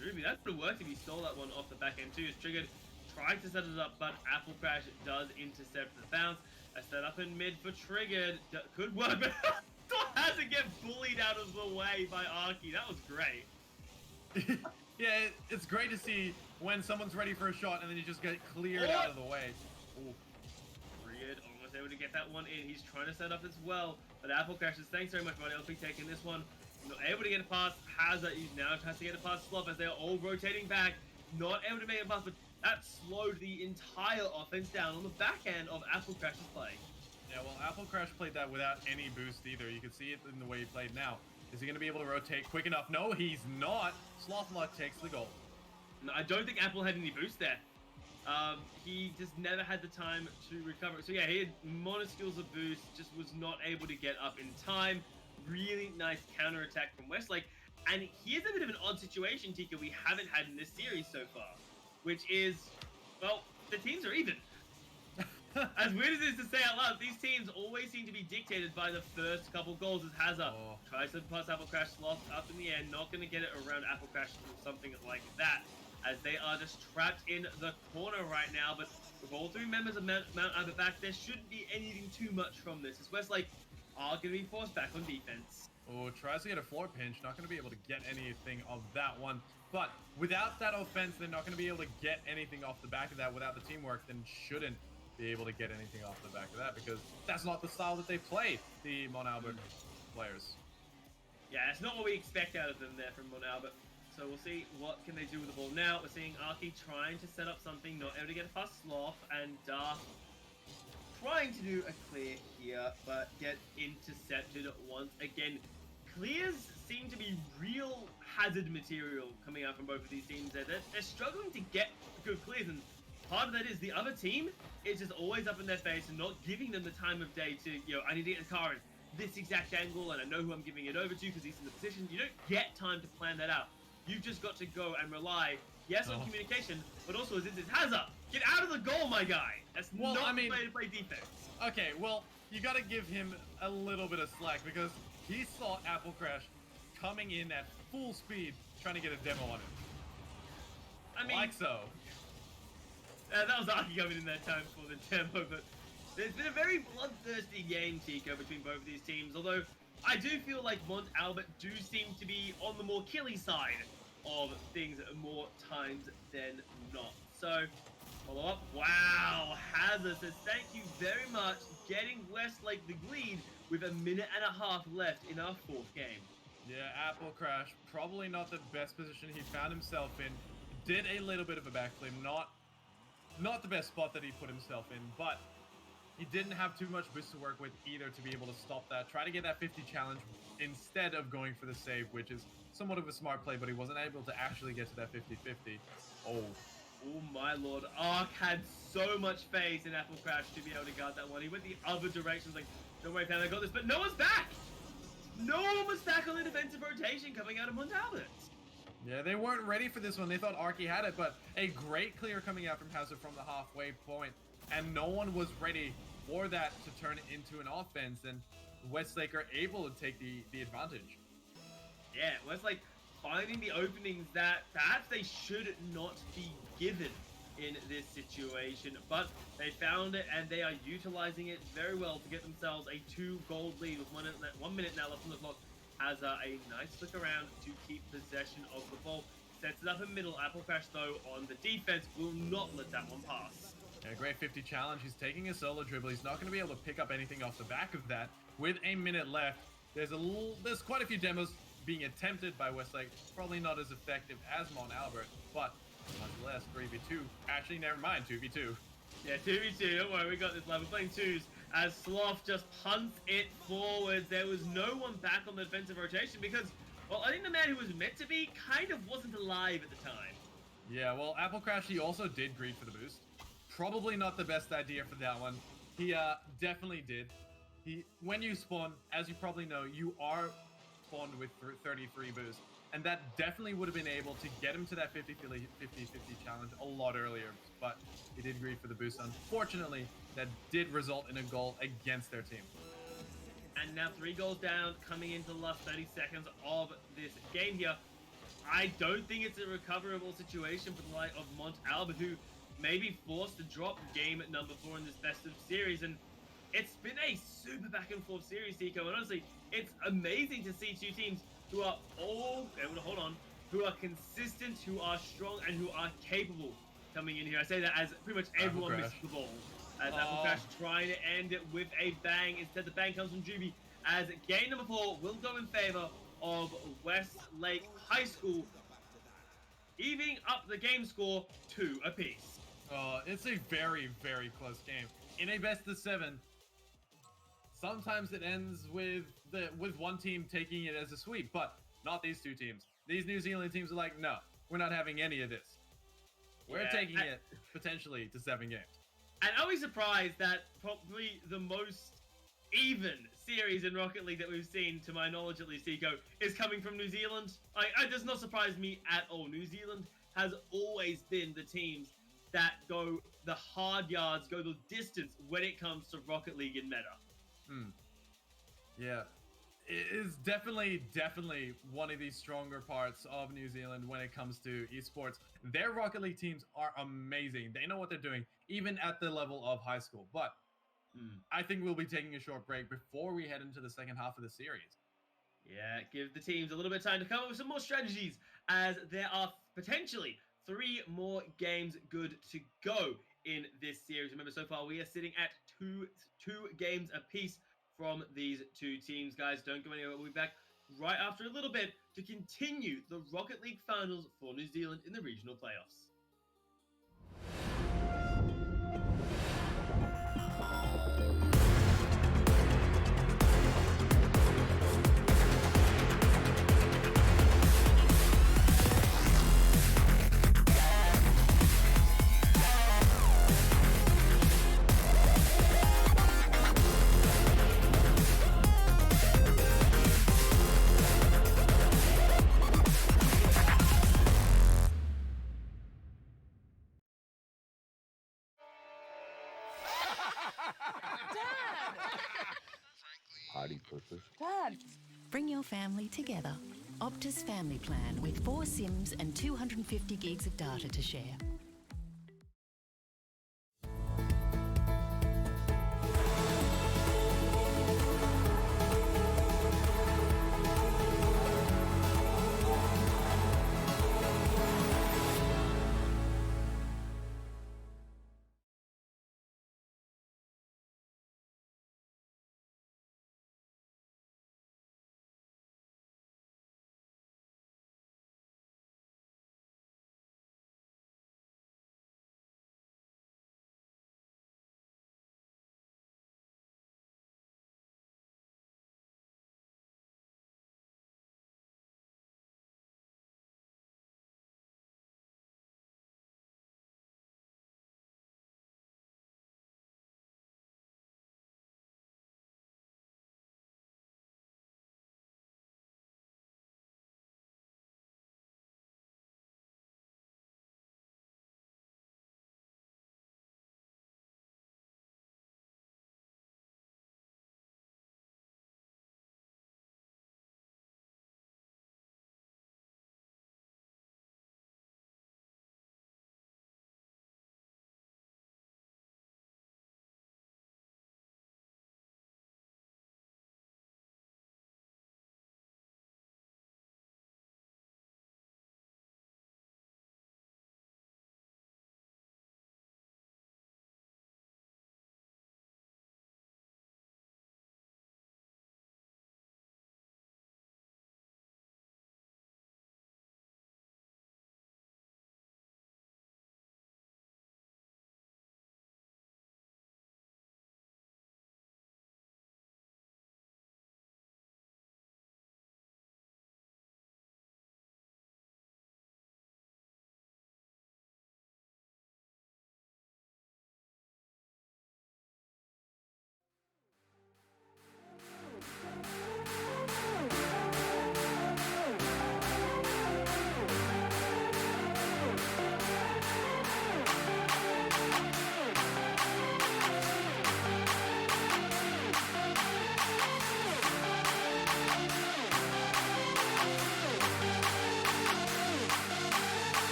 Ruby, that would have worked if he stole that one off the back end too. It's triggered, trying to set it up, but Apple Crash does intercept the bounce. A set up in mid for Triggered. Could work, but has to get bullied out of the way by Arky. That was great. Yeah, it's great to see when someone's ready for a shot and then you just get cleared out of the way. Ooh. Triggered almost able to get that one in. He's trying to set up as well, but Apple Crash says, thanks very much, buddy. I'll be taking this one. Not able to get it past Hazard. He now has to get it past Sloth as they're all rotating back. Not able to make it past, but that slowed the entire offense down on the back end of Apple Crash's play. Yeah, well, Apple Crash played that without any boost either. You can see it in the way he played now. Is he going to be able to rotate quick enough? No, he's not. Slothluck takes the goal. No, I don't think Apple had any boost there. He just never had the time to recover. So yeah, he had monoscales of boost, just was not able to get up in time. Really nice counter attack from Westlake. And here's a bit of an odd situation, Tika, we haven't had in this series so far, which is, well, the teams are even. As weird as it is to say out loud, these teams always seem to be dictated by the first couple goals as Hazard tries to pass Apple Crash, Sloth up in the air, not going to get it around Apple Crash or something like that, as they are just trapped in the corner right now. But with all three members of Mount Albert back, there shouldn't be anything too much from this, as Westlake are going to be forced back on defense. Oh, tries to get a floor pinch, not going to be able to get anything of that one. But without that offense, they're not going to be able to get anything off the back of that. Without the teamwork, then shouldn't be able to get anything off the back of that, because that's not the style that they play, the Mont Albert players. Yeah, it's not what we expect out of them there from Mont Albert. So we'll see what can they do with the ball now. We're seeing Arky trying to set up something, not able to get past Sloth, and Dark trying to do a clear here, but get intercepted once again. Clears seem to be real hazard material coming out from both of these teams. They're struggling to get good clears, and part of that is the other team is just always up in their face and not giving them the time of day to, I need to get the car in this exact angle, and I know who I'm giving it over to because he's in the position. You don't get time to plan that out. You've just got to go and rely, yes, on communication, but also as it is Hazard. Get out of the goal, my guy. That's not the way to play defense. Okay, well, you got to give him a little bit of slack, because he saw Apple Crash coming in at full speed, trying to get a demo on him. I mean, like so. That was Arky coming in that time for the demo, but there's been a very bloodthirsty game, Tico, between both of these teams, although I do feel like Mont Albert do seem to be on the more killy side of things more times than not. So, follow up. Wow, Hazard says thank you very much, getting Westlake the lead with a minute and a half left in our fourth game. Yeah, Apple Crash, probably not the best position he found himself in. Did a little bit of a backflip, not the best spot that he put himself in, but he didn't have too much boost to work with either to be able to stop that. Try to get that 50 challenge instead of going for the save, which is somewhat of a smart play, but he wasn't able to actually get to that 50-50. Oh my lord. Ark had so much faith in Apple Crash to be able to guard that one. He went the other direction, like, don't worry, fam, I got this, but no one's back! No one was back on the defensive rotation coming out of Mont Albert. Yeah, they weren't ready for this one. They thought Arky had it, but a great clear coming out from Hazard from the halfway point, and no one was ready for that to turn into an offense, and Westlake are able to take the advantage. Yeah, Westlake finding the openings that perhaps they should not be given in this situation, but they found it and they are utilizing it very well to get themselves a 2-goal lead with 1 minute now left on the clock. Has a nice flick around to keep possession of the ball. Sets it up in middle. Apple Crash, though, on the defense, will not let that one pass. Yeah, great 50 challenge. He's taking a solo dribble. He's not going to be able to pick up anything off the back of that. With a minute left, there's quite a few demos being attempted by Westlake. Probably not as effective as Mont Albert, but nonetheless, 3v2. Actually, never mind, 2v2. Yeah, 2v2. Don't worry, we got this live. We're playing twos as Sloth just punts it forwards. There was no one back on the defensive rotation because, well, I think the man who was meant to be kind of wasn't alive at the time. Yeah, well, Apple Crash, he also did greed for the boost. Probably not the best idea for that one. He definitely did. When you spawn, as you probably know, you are spawned with 33 boost. And that definitely would have been able to get him to that 50-50 challenge a lot earlier. But he did greed for the boost. Unfortunately, that did result in a goal against their team. and now 3 goals down coming into the last 30 seconds of this game here. I don't think it's a recoverable situation for the light of Mont Albert, who may be forced to drop game number 4 in this best of series. And it's been a super back and forth series, Tico. And honestly, it's amazing to see two teams who are all able to hold on, who are consistent, who are strong, and who are capable coming in here. I say that as pretty much everyone misses the ball. As Apple Crash trying to end it with a bang. Instead, the bang comes from Juby, as game number 4 will go in favor of Westlake High School, evening up the game score 2 apiece. It's a very, very close game. In a best of 7, sometimes it ends with one team taking it as a sweep, but not these two teams. These New Zealand teams are like, no, we're not having any of this. We're taking it potentially to 7 games. And are we surprised that probably the most even series in Rocket League that we've seen, to my knowledge at least, Tico, is coming from New Zealand? It does not surprise me at all. New Zealand has always been the teams that go the hard yards, go the distance when it comes to Rocket League in meta. Yeah. It is definitely one of the stronger parts of New Zealand when it comes to esports. Their Rocket League teams are amazing. They know what they're doing, even at the level of high school. But I think we'll be taking a short break before we head into the second half of the series. Yeah, give the teams a little bit of time to come up with some more strategies, as there are potentially 3 more games good to go in this series. Remember, so far we are sitting at two games apiece from these two teams. Guys, don't go anywhere. We'll be back right after a little bit to continue the Rocket League finals for New Zealand in the regional playoffs. Party purpose. Dad! Bring your family together. Optus Family Plan with 4 SIMs and 250 gigs of data to share.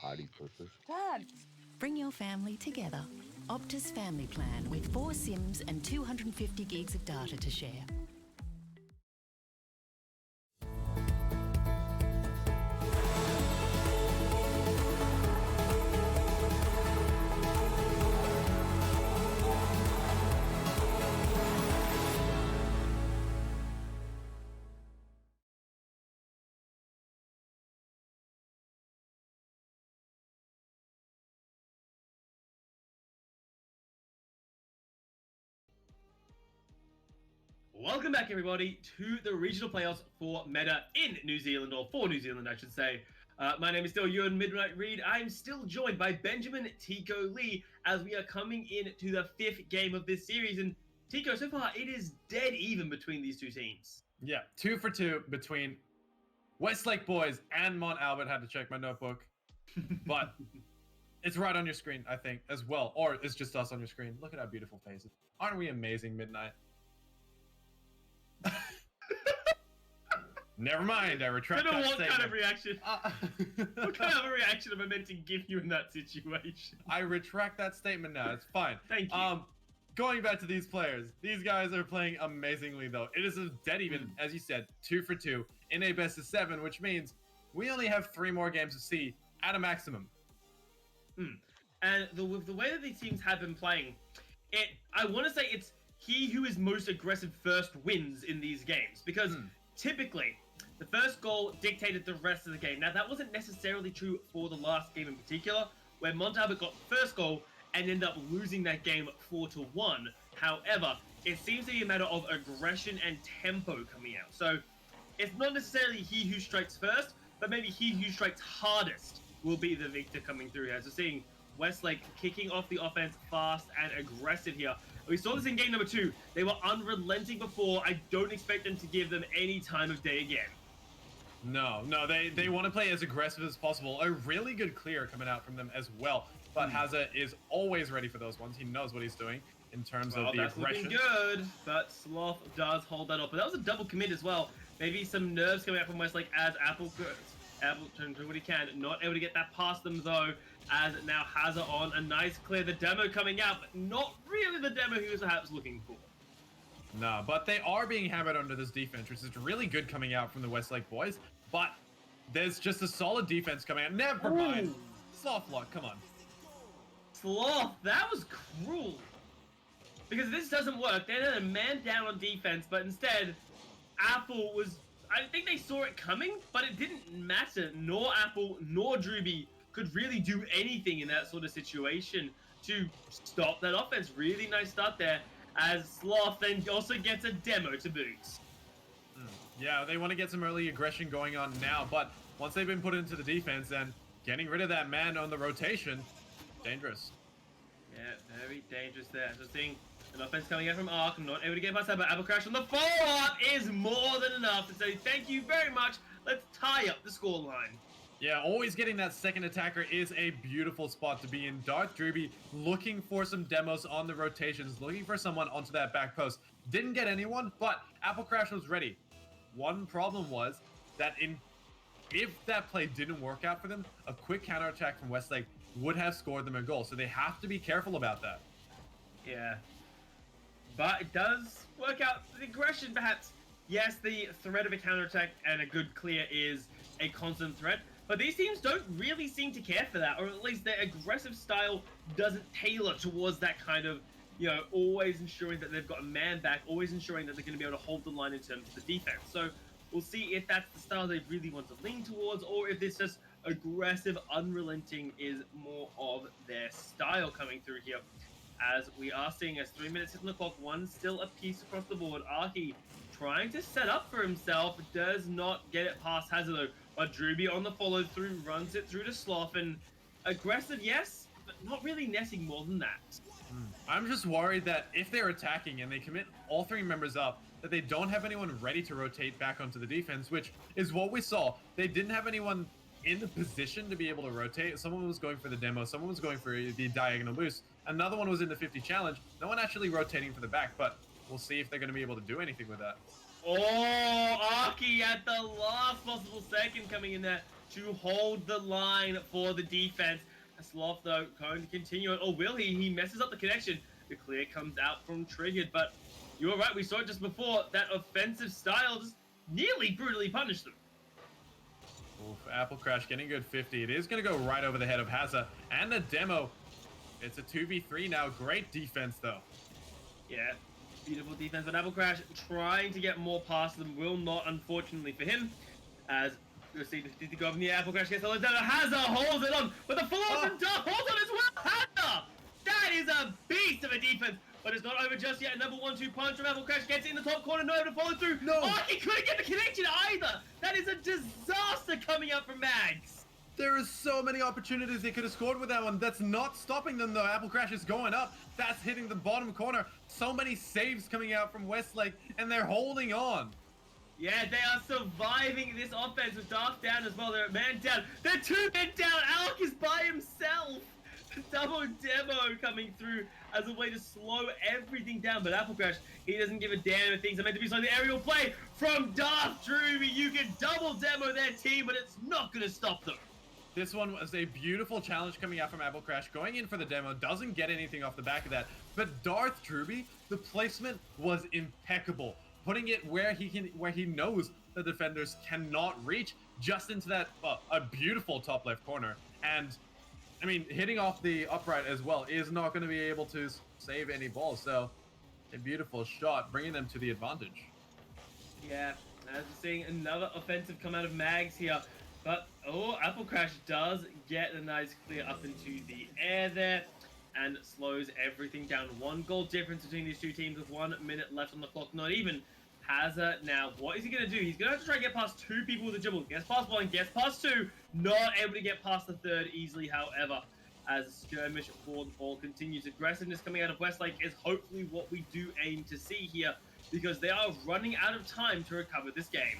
Potty pushers. Dad! Bring your family together. Optus Family Plan with 4 SIMs and 250 gigs of data to share. Welcome back, everybody, to the regional playoffs for Meta in New Zealand, or for New Zealand, I should say. My name is still Ewan Midnight Reed. I'm still joined by Benjamin Tico Lee as we are coming into the 5th game of this series. And Tico, so far, it is dead even between these two teams. Yeah, 2 for 2 between Westlake boys and Mont Albert. Had to check my notebook, but it's right on your screen, I think, as well. Or it's just us on your screen. Look at our beautiful faces. Aren't we amazing, Midnight? Never mind, I retract I don't know that what statement. kind of reaction. What kind of a reaction am I meant to give you in that situation? I retract that statement now. It's fine. Thank you. Going back to these players, these guys are playing amazingly though. It is a dead even, as you said, 2 for 2 in a best of 7, which means we only have 3 more games to see at a maximum. And with the way that these teams have been playing, I want to say it's he who is most aggressive first wins in these games, because typically the first goal dictated the rest of the game. Now, that wasn't necessarily true for the last game in particular, where Mont Albert got the first goal and ended up losing that game 4-1. However, it seems to be a matter of aggression and tempo coming out. So it's not necessarily he who strikes first, but maybe he who strikes hardest will be the victor coming through here. So seeing Westlake kicking off the offense fast and aggressive here. We saw this in game number 2. They were unrelenting before. I don't expect them to give them any time of day again. No, they want to play as aggressive as possible. A really good clear coming out from them as well. But Hazza is always ready for those ones. He knows what he's doing in terms of the that's aggression. looking good, but Sloth does hold that up. But that was a double commit as well. Maybe some nerves coming out from Westlake as able to do what he can. Not able to get that past them though, as now Hazard on a nice clear. The demo coming out, but not really the demo he was perhaps looking for. No, but they are being hammered under this defense, which is really good coming out from the Westlake boys. But there's just a solid defense coming out. Never mind. Soft lock, come on. Sloth, that was cruel. Because this doesn't work. They had a man down on defense, but instead, Apple was... I think they saw it coming, but it didn't matter. Nor Apple, nor Drewby could really do anything in that sort of situation to stop that offense. Really nice start there, as Sloth then also gets a demo to boot. Yeah, they want to get some early aggression going on now, but once they've been put into the defense, then getting rid of that man on the rotation, dangerous. Yeah, very dangerous there. So seeing an offense coming out from Ark, not able to get past that, but Apple Crash on the follow-up is more than enough to say thank you very much. Let's tie up the scoreline. Yeah, always getting that second attacker is a beautiful spot to be in. Darth Drewby looking for some demos on the rotations, looking for someone onto that back post. Didn't get anyone, but Apple Crash was ready. One problem was that if that play didn't work out for them, a quick counterattack from Westlake would have scored them a goal. So they have to be careful about that. Yeah. But it does work out. The aggression, perhaps, yes, the threat of a counterattack and a good clear is a constant threat. But these teams don't really seem to care for that, or at least their aggressive style doesn't tailor towards that kind of, you know, always ensuring that they've got a man back, always ensuring that they're going to be able to hold the line in terms of the defense. So we'll see if that's the style they really want to lean towards, or if this just aggressive, unrelenting is more of their style coming through here. As we are seeing as 3 minutes on the clock, one still a piece across the board. Arky trying to set up for himself, does not get it past Hazard, but Drewby on the follow through, runs it through to Sloth, and aggressive, yes, but not really netting more than that. I'm just worried that if they're attacking and they commit all three members up, that they don't have anyone ready to rotate back onto the defense, which is what we saw. They didn't have anyone in the position to be able to rotate. Someone was going for the demo, someone was going for the diagonal boost, another one was in the 50 challenge. No one actually rotating for the back, but we'll see if they're going to be able to do anything with that. Oh, Arky at the last possible second coming in there to hold the line for the defense. Sloth, though, going to continue it. Or will he? He messes up the connection. The clear comes out from Triggered, but you were right. We saw it just before. That offensive style just nearly brutally punished them. Oof, Apple Crash getting good 50. It is going to go right over the head of Hazza and the demo. It's a 2v3 now. Great defense, though. Yeah, beautiful defense. But Apple Crash trying to get more past them will not, unfortunately for him, as you'll see the 50 go up in the Apple Crash gets the down. Hazza holds it on, but the follow-up and Duff holds on as well. Hazza! That is a beast of a defense. But it's not over just yet. Another 1-2 punch from Apple Crash gets it in the top corner. No able to follow through. No. Oh, he couldn't get the connection either. That is a disaster coming up from Mags. There is so many opportunities they could have scored with that one. That's not stopping them, though. Apple Crash is going up. That's hitting the bottom corner. So many saves coming out from Westlake, and they're holding on. Yeah, they are surviving this offense with Darth down as well. They're a man down. They're two men down. Alec is by himself. Double demo coming through as a way to slow everything down. But Apple Crash, he doesn't give a damn if things are meant to be slow. The aerial play from Darth Drewby. You can double demo their team, but it's not going to stop them. This one was a beautiful challenge coming out from Apple Crash, going in for the demo, doesn't get anything off the back of that. But Darth Drewby, the placement was impeccable, putting it where he knows the defenders cannot reach, just into that a beautiful top left corner. And I mean, hitting off the upright as well is not going to be able to save any balls. So a beautiful shot, bringing them to the advantage. Yeah, as we're seeing another offensive come out of Mags here. But, oh, Apple Crash does get a nice clear up into the air there and slows everything down. 1 goal difference between these two teams with 1 minute left on the clock. Not even. Hazard now, what is he going to do? He's going to have to try and get past 2 people with a dribble. Gets past 1, gets past 2. Not able to get past the 3rd easily, however. As skirmish for the ball continues. Aggressiveness coming out of Westlake is hopefully what we do aim to see here, because they are running out of time to recover this game.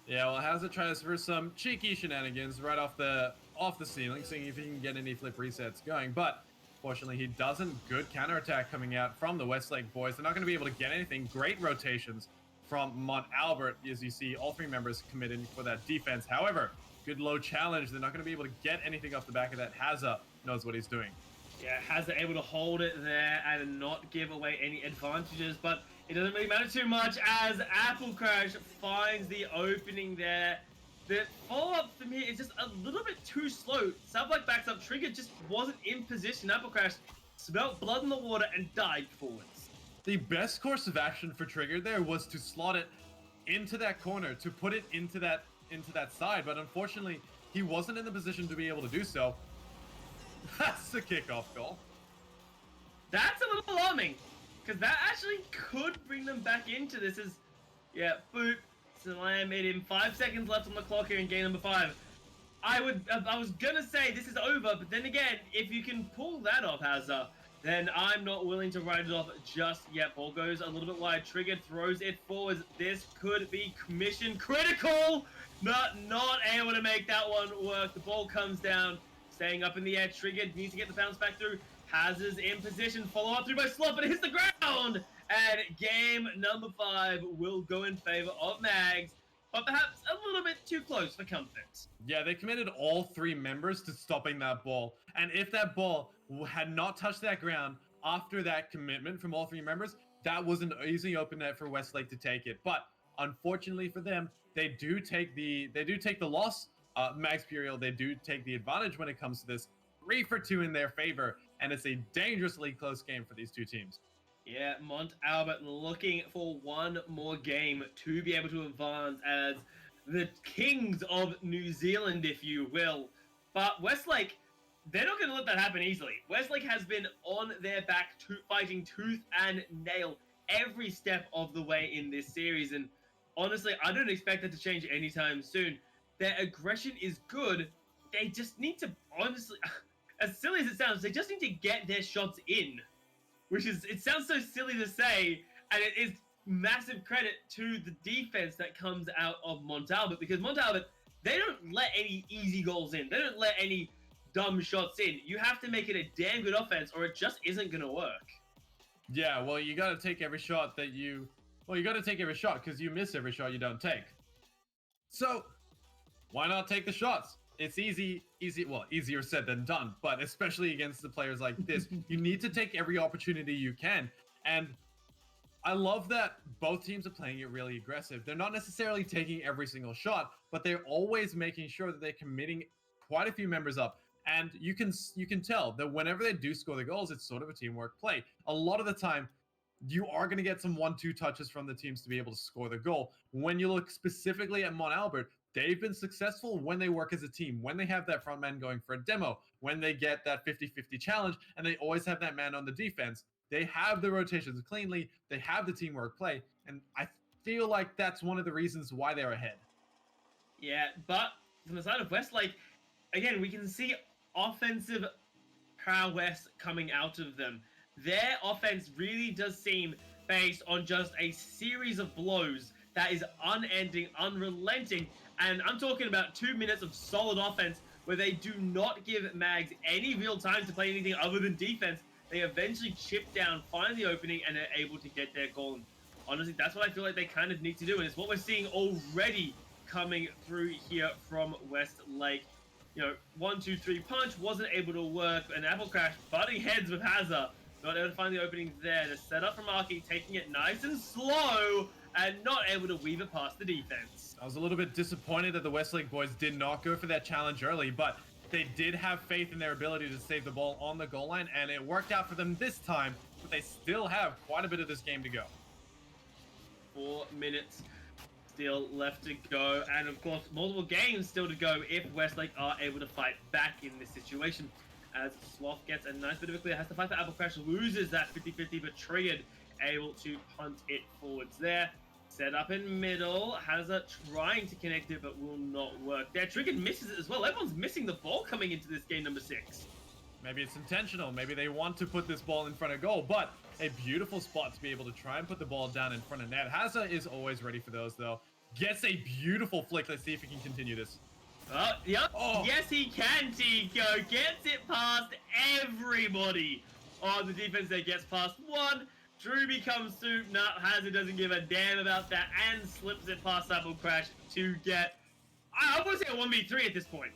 Yeah, well, Hazard tries for some cheeky shenanigans right off the ceiling, seeing if he can get any flip resets going. But fortunately, he doesn't. Good counterattack coming out from the Westlake boys. They're not going to be able to get anything. Great rotations from Mont Albert. As you see, all three members committed for that defense. However, good low challenge. They're not going to be able to get anything off the back of that. Hazza knows what he's doing. Yeah, Hazza able to hold it there and not give away any advantages, but it doesn't really matter too much as Apple Crash finds the opening there. The follow-up from here is just a little bit too slow. Subblack backs up, Trigger just wasn't in position. Apple Crash smelt blood in the water and dived forwards. The best course of action for Trigger there was to slot it into that corner, to put it into that side, but unfortunately, he wasn't in the position to be able to do so. That's the kickoff goal. That's a little alarming, because that actually could bring them back into this as, yeah, boop, slam it in. 5 seconds left on the clock here in game number 5. I was gonna say this is over, but then again, if you can pull that off, Hazza, then I'm not willing to write it off just yet. Ball goes a little bit wide. Trigger throws it forwards. This could be mission critical. Not able to make that one work. The ball comes down, staying up in the air. Trigger needs to get the bounce back through. Hazard's in position. Follow up through by Slot, but it hits the ground. And game number 5 will go in favor of Mags, but perhaps a little bit too close for comfort. Yeah, they committed all three members to stopping that ball. And if that ball had not touched that ground after that commitment from all three members, that was an easy open net for Westlake to take it. But unfortunately for them, they do take the loss. Mags Puriel, they do take the advantage when it comes to this. 3 for 2 in their favor, and it's a dangerously close game for these two teams. Yeah, Mont Albert looking for one more game to be able to advance as the kings of New Zealand, if you will. But Westlake, they're not going to let that happen easily. Westlake has been on their back, fighting tooth and nail every step of the way in this series. And honestly, I don't expect that to change anytime soon. Their aggression is good. They just need to, honestly, as silly as it sounds, they just need to get their shots in. It sounds so silly to say, and it is massive credit to the defense that comes out of Mont Albert, because Mont Albert, they don't let any easy goals in. They don't let any dumb shots in. You have to make it a damn good offense, or it just isn't going to work. Yeah, well, you got to take every shot that you... Well, you got to take every shot, because you miss every shot you don't take. So, why not take the shots? It's easier said than done, but especially against the players like this, you need to take every opportunity you can. And I love that both teams are playing it really aggressive. They're not necessarily taking every single shot, but they're always making sure that they're committing quite a few members up. And you can tell that whenever they do score the goals, it's sort of a teamwork play. A lot of the time, you are going to get some 1-2 touches from the teams to be able to score the goal. When you look specifically at Mont Albert, they've been successful when they work as a team, when they have that front man going for a demo, when they get that 50-50 challenge, and they always have that man on the defense. They have the rotations cleanly, they have the teamwork play, and I feel like that's one of the reasons why they're ahead. Yeah, but from the side of Westlake, again, we can see offensive prowess coming out of them. Their offense really does seem based on just a series of blows that is unending, unrelenting, and I'm talking about 2 minutes of solid offense where they do not give Mags any real time to play anything other than defense. They eventually chip down, find the opening, and are able to get their goal. And honestly, that's what I feel like they kind of need to do, and it's what we're seeing already coming through here from Westlake. You know, 1-2-3 punch wasn't able to work, and Apple Crash butting heads with Hazza. Not able to find the opening there. The setup from Arky, taking it nice and slow, and not able to weave it past the defense. I was a little bit disappointed that the Westlake boys did not go for that challenge early, but they did have faith in their ability to save the ball on the goal line, and it worked out for them this time, but they still have quite a bit of this game to go. 4 minutes still left to go, and of course, multiple games still to go if Westlake are able to fight back in this situation. As Sloth gets a nice bit of a clear, has to fight for Apple Crash, loses that 50-50, but Triggered able to punt it forwards there. Set up in middle, Hazza trying to connect it, but will not work there. Triggered misses it as well. Everyone's missing the ball coming into this game number 6. Maybe it's intentional. Maybe they want to put this ball in front of goal, but a beautiful spot to be able to try and put the ball down in front of net. Hazza is always ready for those, though. Gets a beautiful flick. Let's see if he can continue this. Yep. Oh. Yes, he can, Tico. Gets it past everybody on the defense that gets past one. Drewby comes through. No, Hazard doesn't give a damn about that and slips it past Apple Crash to get, I want to say a 1v3 at this point.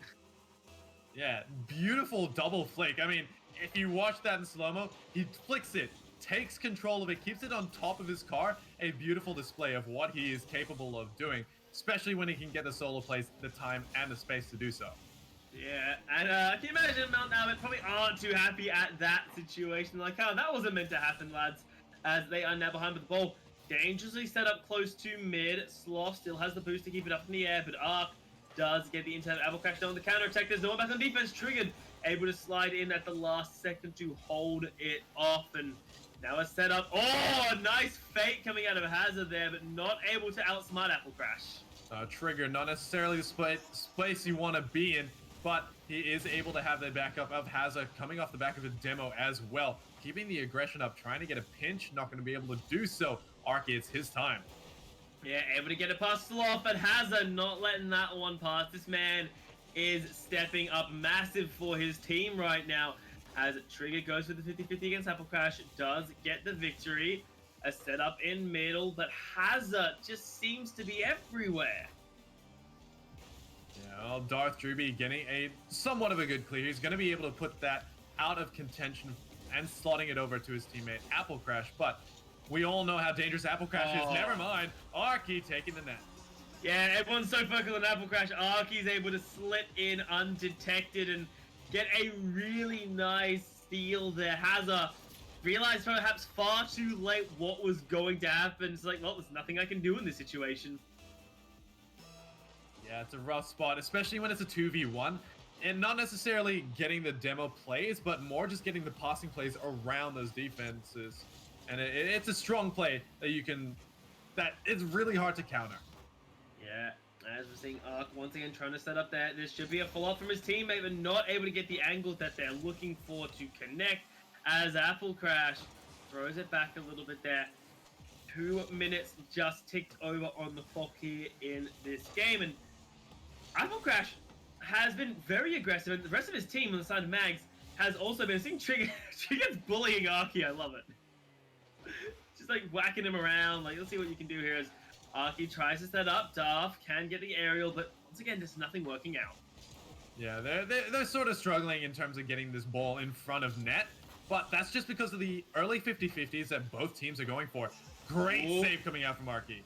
Yeah, beautiful double flick. I mean, if you watch that in slow-mo, he flicks it, takes control of it, keeps it on top of his car. A beautiful display of what he is capable of doing, especially when he can get the solo plays, the time, and the space to do so. Yeah, and can you imagine Mount Albert probably aren't too happy at that situation. Like, oh, that wasn't meant to happen, lads. As they are now behind with the ball. Dangerously set up close to mid. Sloth still has the boost to keep it up in the air, but Ark does get the inside Apple Crash on the counter attack. There's no one back on defense. Triggered, able to slide in at the last second to hold it off. And now a setup. Oh, nice fake coming out of Hazard there, but not able to outsmart Apple Crash. Trigger, not necessarily the space you want to be in, but he is able to have the backup of Hazard coming off the back of a demo as well. Keeping the aggression up, trying to get a pinch, not going to be able to do so. Ark, it's his time. Yeah, able to get it past Sloth, but Hazard not letting that one pass. This man is stepping up massive for his team right now. As Trigger goes for the 50-50 against Apple Crash, does get the victory. A setup in middle, but Hazard just seems to be everywhere. Yeah, well, Darth Drewby getting a somewhat of a good clear. He's going to be able to put that out of contention and slotting it over to his teammate Apple Crash, but we all know how dangerous Apple Crash is. Never mind. Arky taking the net. Yeah, everyone's so focused on Apple Crash. Arky's able to slip in undetected and get a really nice steal there. Hazard realized perhaps far too late what was going to happen. It's like, well, there's nothing I can do in this situation. Yeah, it's a rough spot, especially when it's a 2v1. And not necessarily getting the demo plays, but more just getting the passing plays around those defenses. And it's a strong play that it's really hard to counter. Yeah, as we're seeing Ark once again trying to set up there. This should be a follow-up from his teammate, but not able to get the angle that they're looking for to connect. As Apple Crash throws it back a little bit there. 2 minutes just ticked over on the clock here in this game. And Apple Crash has been very aggressive, and the rest of his team on the side of Mags has also been seeing Trigger's bullying Arky. I love it. Just like whacking him around. Like, let's see what you can do here as Arky tries to set up. Darth can get the aerial, but once again, there's nothing working out. Yeah, they're sort of struggling in terms of getting this ball in front of net, but that's just because of the early 50-50s that both teams are going for. Great save coming out from Arky.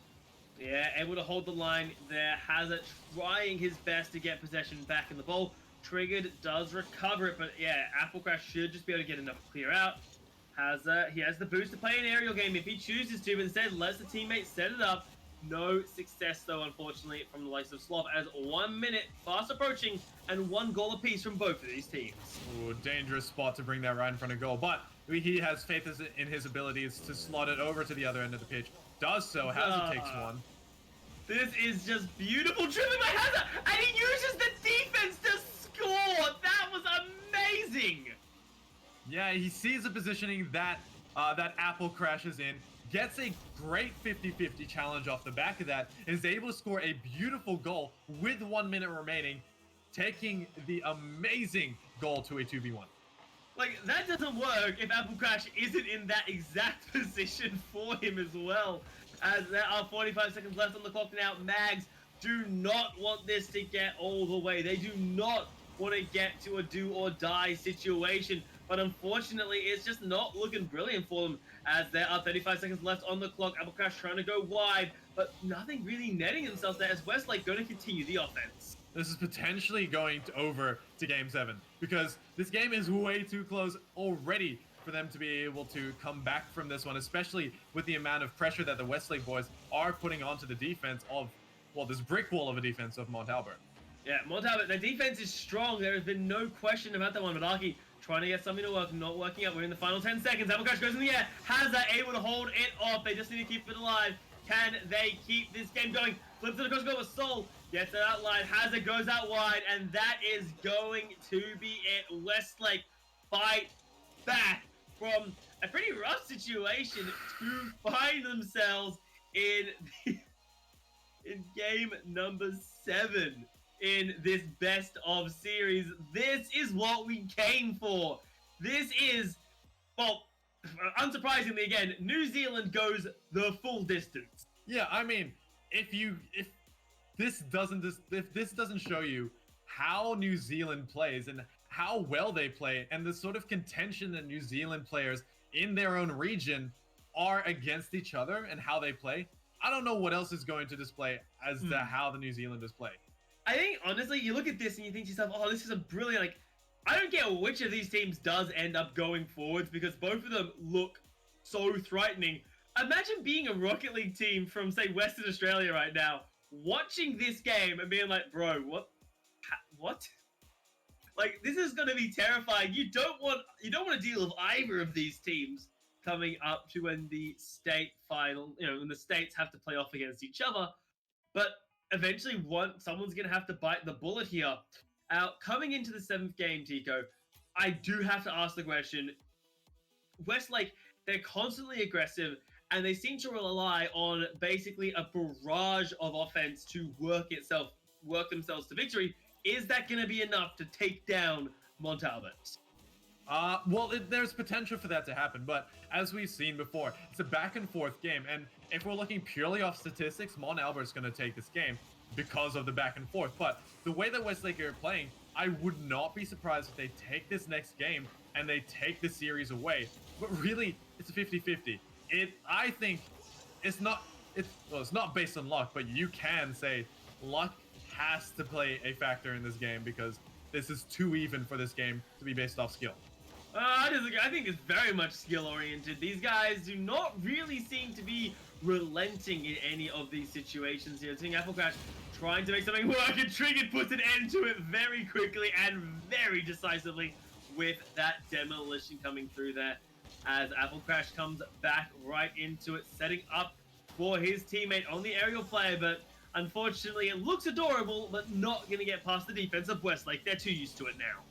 Yeah, able to hold the line there. Hazard trying his best to get possession back in the ball. Triggered does recover it, but yeah, Apple Crash should just be able to get enough to clear out. Hazard, he has the boost to play an aerial game if he chooses to, but instead lets the teammate set it up. No success though, unfortunately, from the likes of Sloth, as 1 minute fast approaching and 1 goal apiece from both of these teams. Ooh, dangerous spot to bring that right in front of goal, but he has faith in his abilities to slot it over to the other end of the pitch. Does so. Hazard takes one. This is just beautiful driven by Hazard, and he uses the defense to score. That was amazing. Yeah, he sees the positioning that that Apple crashes in, gets a great 50-50 challenge off the back of that, and is able to score a beautiful goal with 1 minute remaining, taking the amazing goal to a 2v1. Like, that doesn't work if Apple Crash isn't in that exact position for him as well. As there are 45 seconds left on the clock now, Mags do not want this to get all the way. They do not want to get to a do or die situation. But unfortunately, it's just not looking brilliant for them, as there are 35 seconds left on the clock. Apple Crash trying to go wide, but nothing really netting themselves there, as Westlake going to continue the offense. This is potentially going over to Game 7, because this game is way too close already for them to be able to come back from this one, especially with the amount of pressure that the Westlake boys are putting onto the defense of, well, this brick wall of a defense of Mount Albert. Yeah, Mount Albert, their defense is strong. There has been no question about that one, but Arky trying to get something to work, not working out. We're in the final 10 seconds. Apple Crash goes in the air. Hazard able to hold it off. They just need to keep it alive. Can they keep this game going? Flips it across goal with Soul. Gets it out line. Hazard goes out wide, and that is going to be it. Westlake fight back from a pretty rough situation to find themselves in game number 7 in this best of series. This is what we came for. This is, well, unsurprisingly, again, New Zealand goes the full distance. Yeah, I mean, if this doesn't show you how New Zealand plays and how well they play and the sort of contention that New Zealand players in their own region are against each other and how they play, I don't know what else is going to display as to how the New Zealanders play. I think, honestly, you look at this and you think to yourself, oh, this is a brilliant, like, I don't care which of these teams does end up going forwards because both of them look so threatening. Imagine being a Rocket League team from, say, Western Australia right now, watching this game and being like, bro, what? Like, this is going to be terrifying. You don't want to deal with either of these teams coming up to when the state final, when the states have to play off against each other. But eventually, someone's going to have to bite the bullet here. Coming into the 7th game, Tico, I do have to ask the question. Westlake, they're constantly aggressive, and they seem to rely on basically a barrage of offense to work themselves to victory. Is that going to be enough to take down Mont Albert? Well, there's potential for that to happen, but as we've seen before, it's a back and forth game, and if we're looking purely off statistics, Mont Albert's going to take this game because of the back and forth. But the way that Westlake are playing, I would not be surprised if they take this next game and they take the series away. But really, it's a 50-50. I think it's not based on luck, but you can say luck has to play a factor in this game because this is too even for this game to be based off skill. I think it's very much skill-oriented. These guys do not really seem to be relenting in any of these situations here. Seeing Apple Crash trying to make something work, and Triggered puts an end to it very quickly and very decisively with that demolition coming through there as Apple Crash comes back right into it, setting up for his teammate on the aerial player, but unfortunately it looks adorable, but not going to get past the defense of Westlake. They're too used to it now.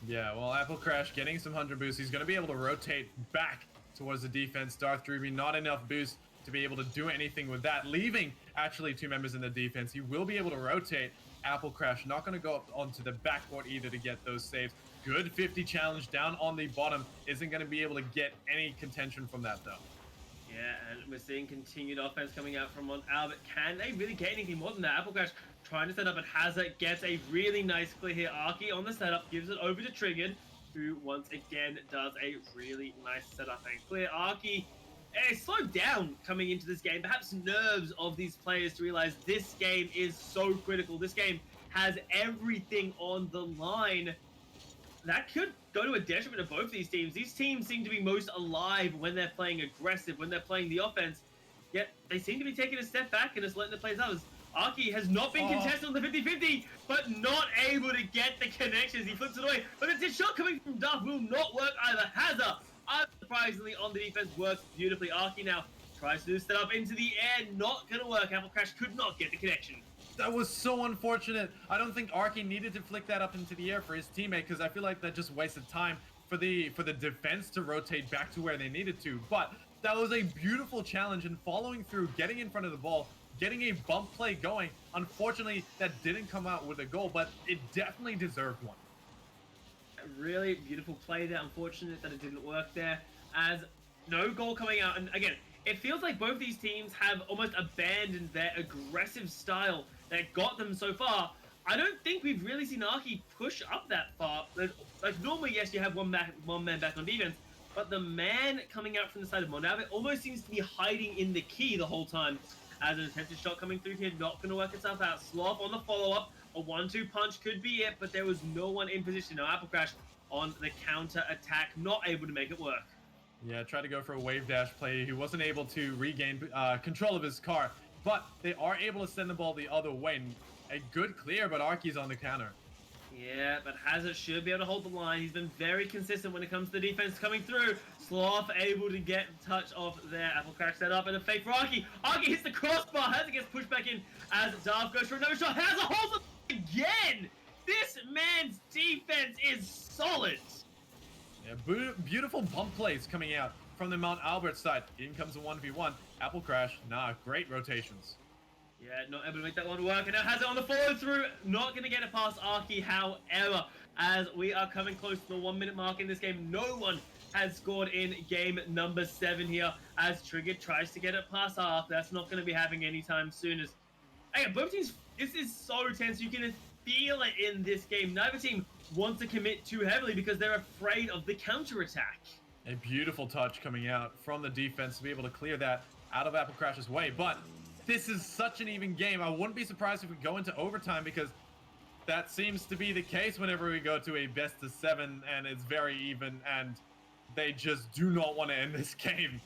Yeah, well, Apple Crash getting some 100 boosts. He's going to be able to rotate back towards the defense. Darth Druby, not enough boost to be able to do anything with that, leaving actually 2 members in the defense. He will be able to rotate. Apple Crash not going to go up onto the backboard either to get those saves. Good 50 challenge down on the bottom. Isn't going to be able to get any contention from that, though. Yeah, and we're seeing continued offense coming out from Mont Albert. Can they really get anything more than that? Apple Crash trying to set up, and Hazard gets a really nice clear here. Arky on the setup, gives it over to Triggered, who once again does a really nice setup and clear. Arky slowed down coming into this game. Perhaps nerves of these players to realize this game is so critical. This game has everything on the line. That could go to a detriment of both these teams. These teams seem to be most alive when they're playing aggressive, when they're playing the offense. Yet they seem to be taking a step back and just letting the plays out. Arky has not been contested on the 50-50, but not able to get the connections. He flips it away, but it's a shot coming from Duff will not work either. Hazard, unsurprisingly, on the defense works beautifully. Arky now tries to set up into the air, not going to work. Apple Crash could not get the connection. That was so unfortunate. I don't think Arky needed to flick that up into the air for his teammate because I feel like that just wasted time for the defense to rotate back to where they needed to. But that was a beautiful challenge, and following through, getting in front of the ball, getting a bump play going. Unfortunately, that didn't come out with a goal, but it definitely deserved one. A really beautiful play there. Unfortunate that it didn't work there, as no goal coming out. And again, it feels like both these teams have almost abandoned their aggressive style that got them so far. I don't think we've really seen Arky push up that far. Like normally, yes, you have one man back on defense, but the man coming out from the side of Mont Albert almost seems to be hiding in the key the whole time. As an attempted shot coming through here, not going to work itself out. Sloth on the follow-up. A 1-2 punch could be it, but there was no one in position. Now Apple Crash on the counter-attack, not able to make it work. Yeah, tried to go for a wave dash play. He wasn't able to regain control of his car, but they are able to send the ball the other way. A good clear, but Arky's on the counter. Yeah, but Hazard should be able to hold the line. He's been very consistent when it comes to the defense coming through. Sloth able to get touch off there. Apple Crash set up and a fake for Arky. Arky hits the crossbar. Hazard gets pushed back in as Darth goes for another shot. Hazard holds it again. This man's defense is solid. Yeah, beautiful bump plays coming out from the Mount Albert side. In comes a 1v1. Apple Crash, great rotations. Yeah, not able to make that one work, and now has it on the follow-through. Not going to get it past Arky, however, as we are coming close to the 1 minute mark in this game. No one has scored in game number 7 here as Trigger tries to get it past half. That's not going to be happening anytime soon. As again, both teams, this is so tense. You can feel it in this game. Neither team wants to commit too heavily because they're afraid of the counterattack. A beautiful touch coming out from the defense to be able to clear that out of Apple Crash's way. But this is such an even game. I wouldn't be surprised if we go into overtime, because that seems to be the case whenever we go to a best of 7 and it's very even, and they just do not want to end this game.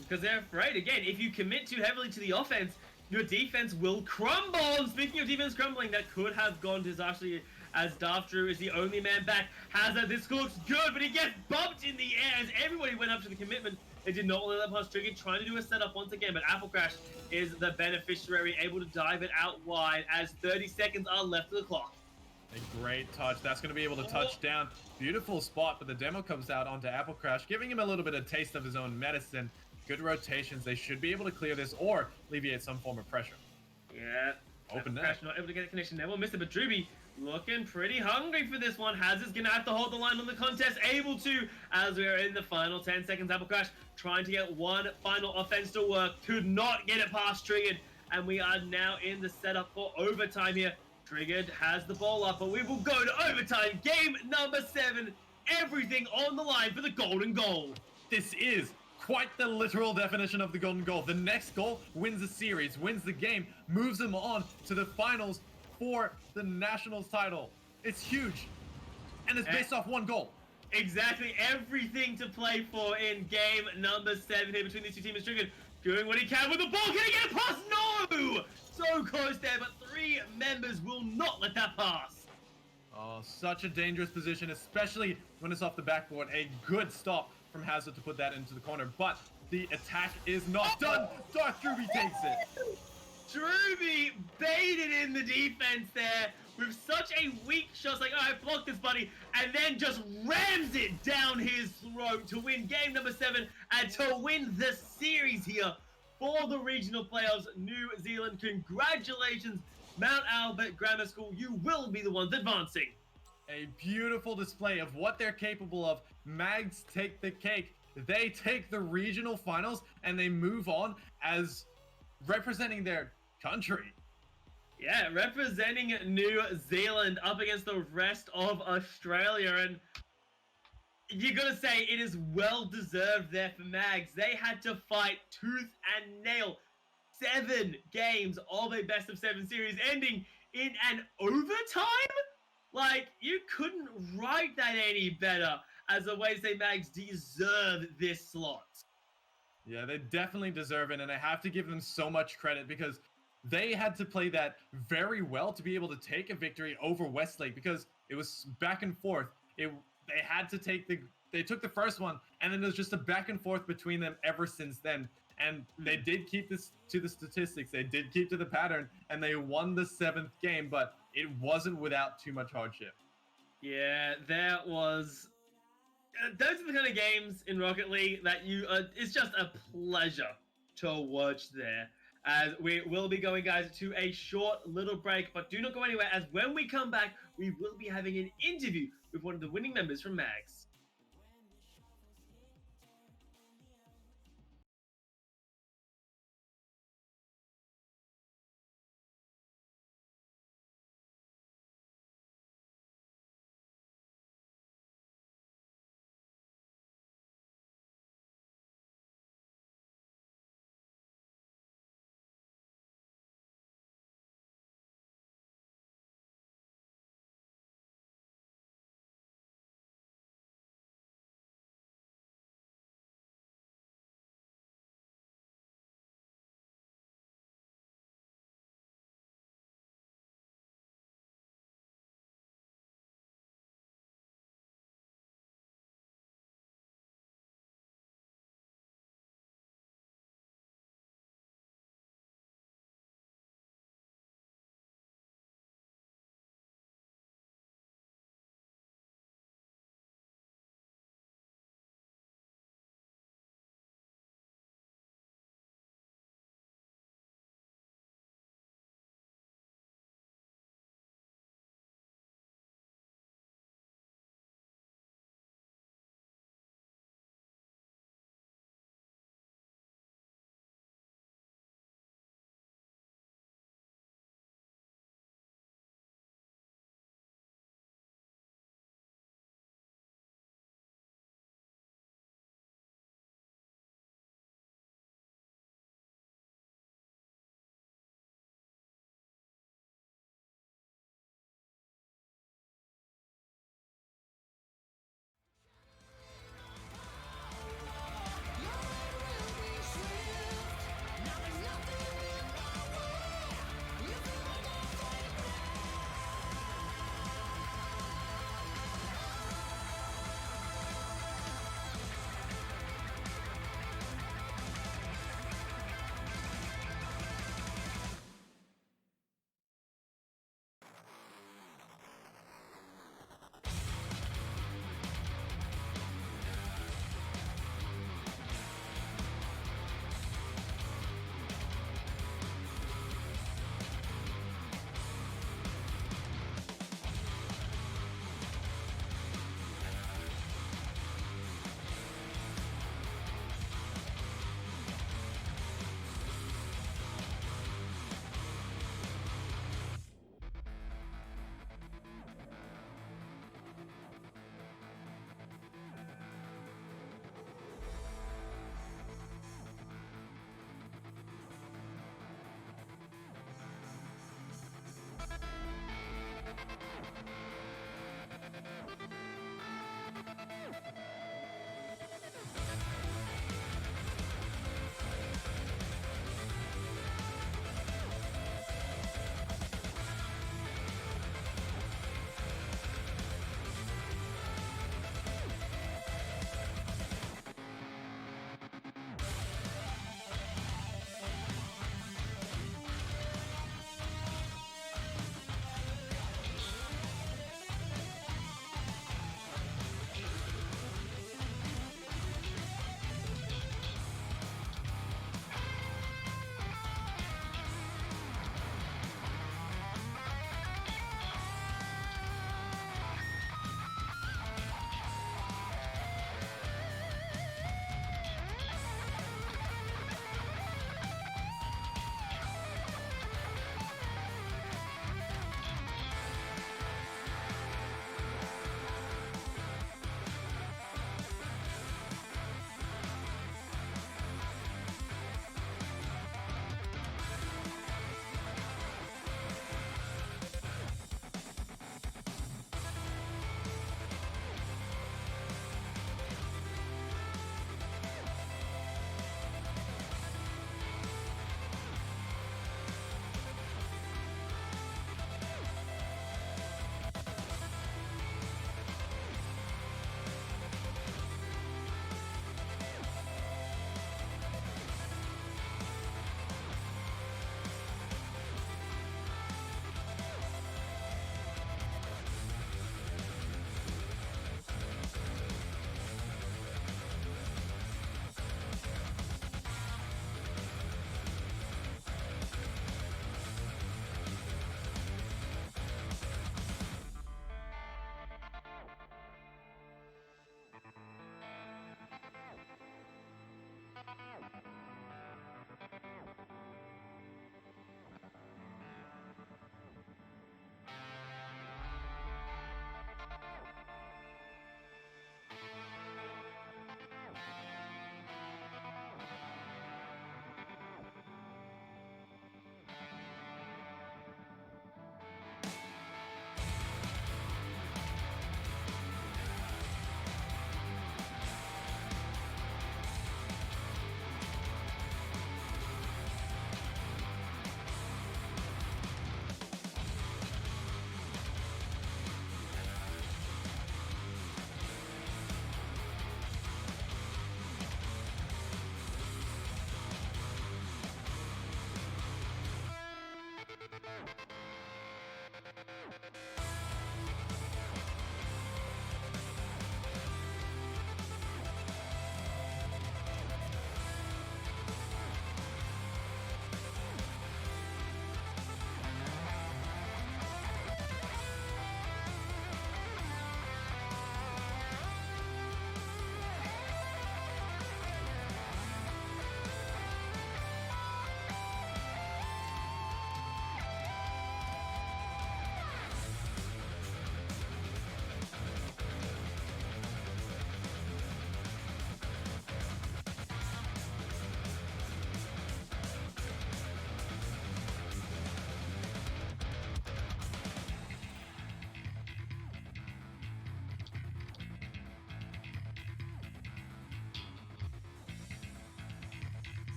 Because they're afraid. Again, if you commit too heavily to the offense, your defense will crumble. And speaking of defense crumbling, that could have gone disastrously, as Darth Drew is the only man back. Hazard, this looks good, but he gets bumped in the air as everybody went up to the commitment. They did not let that pass Trigger, trying to do a setup once again, but Apple Crash is the beneficiary, able to dive it out wide as 30 seconds are left of the clock. A great touch. That's going to be able to touch down. Beautiful spot, but the demo comes out onto Apple Crash, giving him a little bit of taste of his own medicine. Good rotations. They should be able to clear this or alleviate some form of pressure. Yeah. Open net. Crash not able to get a connection there. We'll miss it, but Drewby looking pretty hungry for this one. Hazard's going to have to hold the line on the contest. Able to, as we are in the final 10 seconds. Apple Crash trying to get one final offense to work. Could not get it past Triggered. And we are now in the setup for overtime here. Triggered has the ball up, but we will go to overtime. Game number 7. Everything on the line for the golden goal. This is quite the literal definition of the golden goal. The next goal wins the series, wins the game, moves them on to the finals for the Nationals title. It's huge. And it's based off one goal. Exactly. Everything to play for in game number 7 here between these two teams. Triggered doing what he can with the ball. Can he get it past? No! So close there, but 3 members will not let that pass. Oh, such a dangerous position, especially when it's off the backboard. A good stop from Hazard to put that into the corner, but the attack is not done. Darth Drewby takes it. Drewby baited in the defense there with such a weak shot. It's like, all right, block this, buddy, and then just rams it down his throat to win game number 7 and to win the series here for the regional playoffs. New Zealand, congratulations, Mount Albert Grammar School. You will be the ones advancing. A beautiful display of what they're capable of. Mags take the cake. They take the regional finals and they move on as representing their country. Yeah, representing New Zealand up against the rest of Australia. And you gotta say, it is well deserved there for Mags. They had to fight tooth and nail 7 games of a best of 7 series, ending in an overtime? Like, you couldn't write that any better as a way to say Mags deserve this slot. Yeah, they definitely deserve it, and I have to give them so much credit because they had to play that very well to be able to take a victory over Westlake, because it was back and forth. They had to they took the first one, and then it was just a back and forth between them ever since then. And they did keep this to the statistics. They did keep to the pattern, and they won the 7th game, but it wasn't without too much hardship. Yeah, there was. Those are the kind of games in Rocket League that it's just a pleasure to watch there. As we will be going, guys, to a short little break, but do not go anywhere, as when we come back, we will be having an interview with one of the winning members from Mags.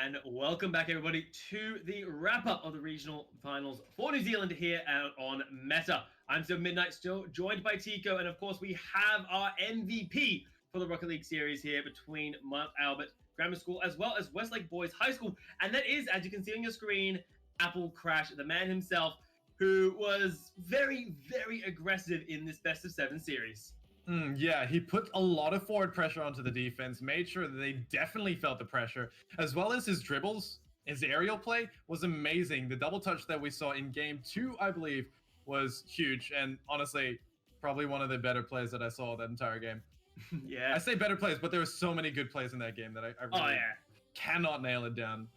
And welcome back, everybody, to the wrap-up of the regional finals for New Zealand here out on Meta. I'm still Midnight, still joined by Tico, and of course we have our MVP for the Rocket League series here between Mount Albert Grammar School as well as Westlake Boys High School, and that is, as you can see on your screen, Apple Crash, the man himself, who was very, very aggressive in this best of 7 series. Yeah, he put a lot of forward pressure onto the defense, made sure that they definitely felt the pressure, as well as his dribbles. His aerial play was amazing. The double touch that we saw in game 2, I believe, was huge. And honestly, probably one of the better plays that I saw that entire game. Yeah. I say better plays, but there were so many good plays in that game that I really cannot nail it down.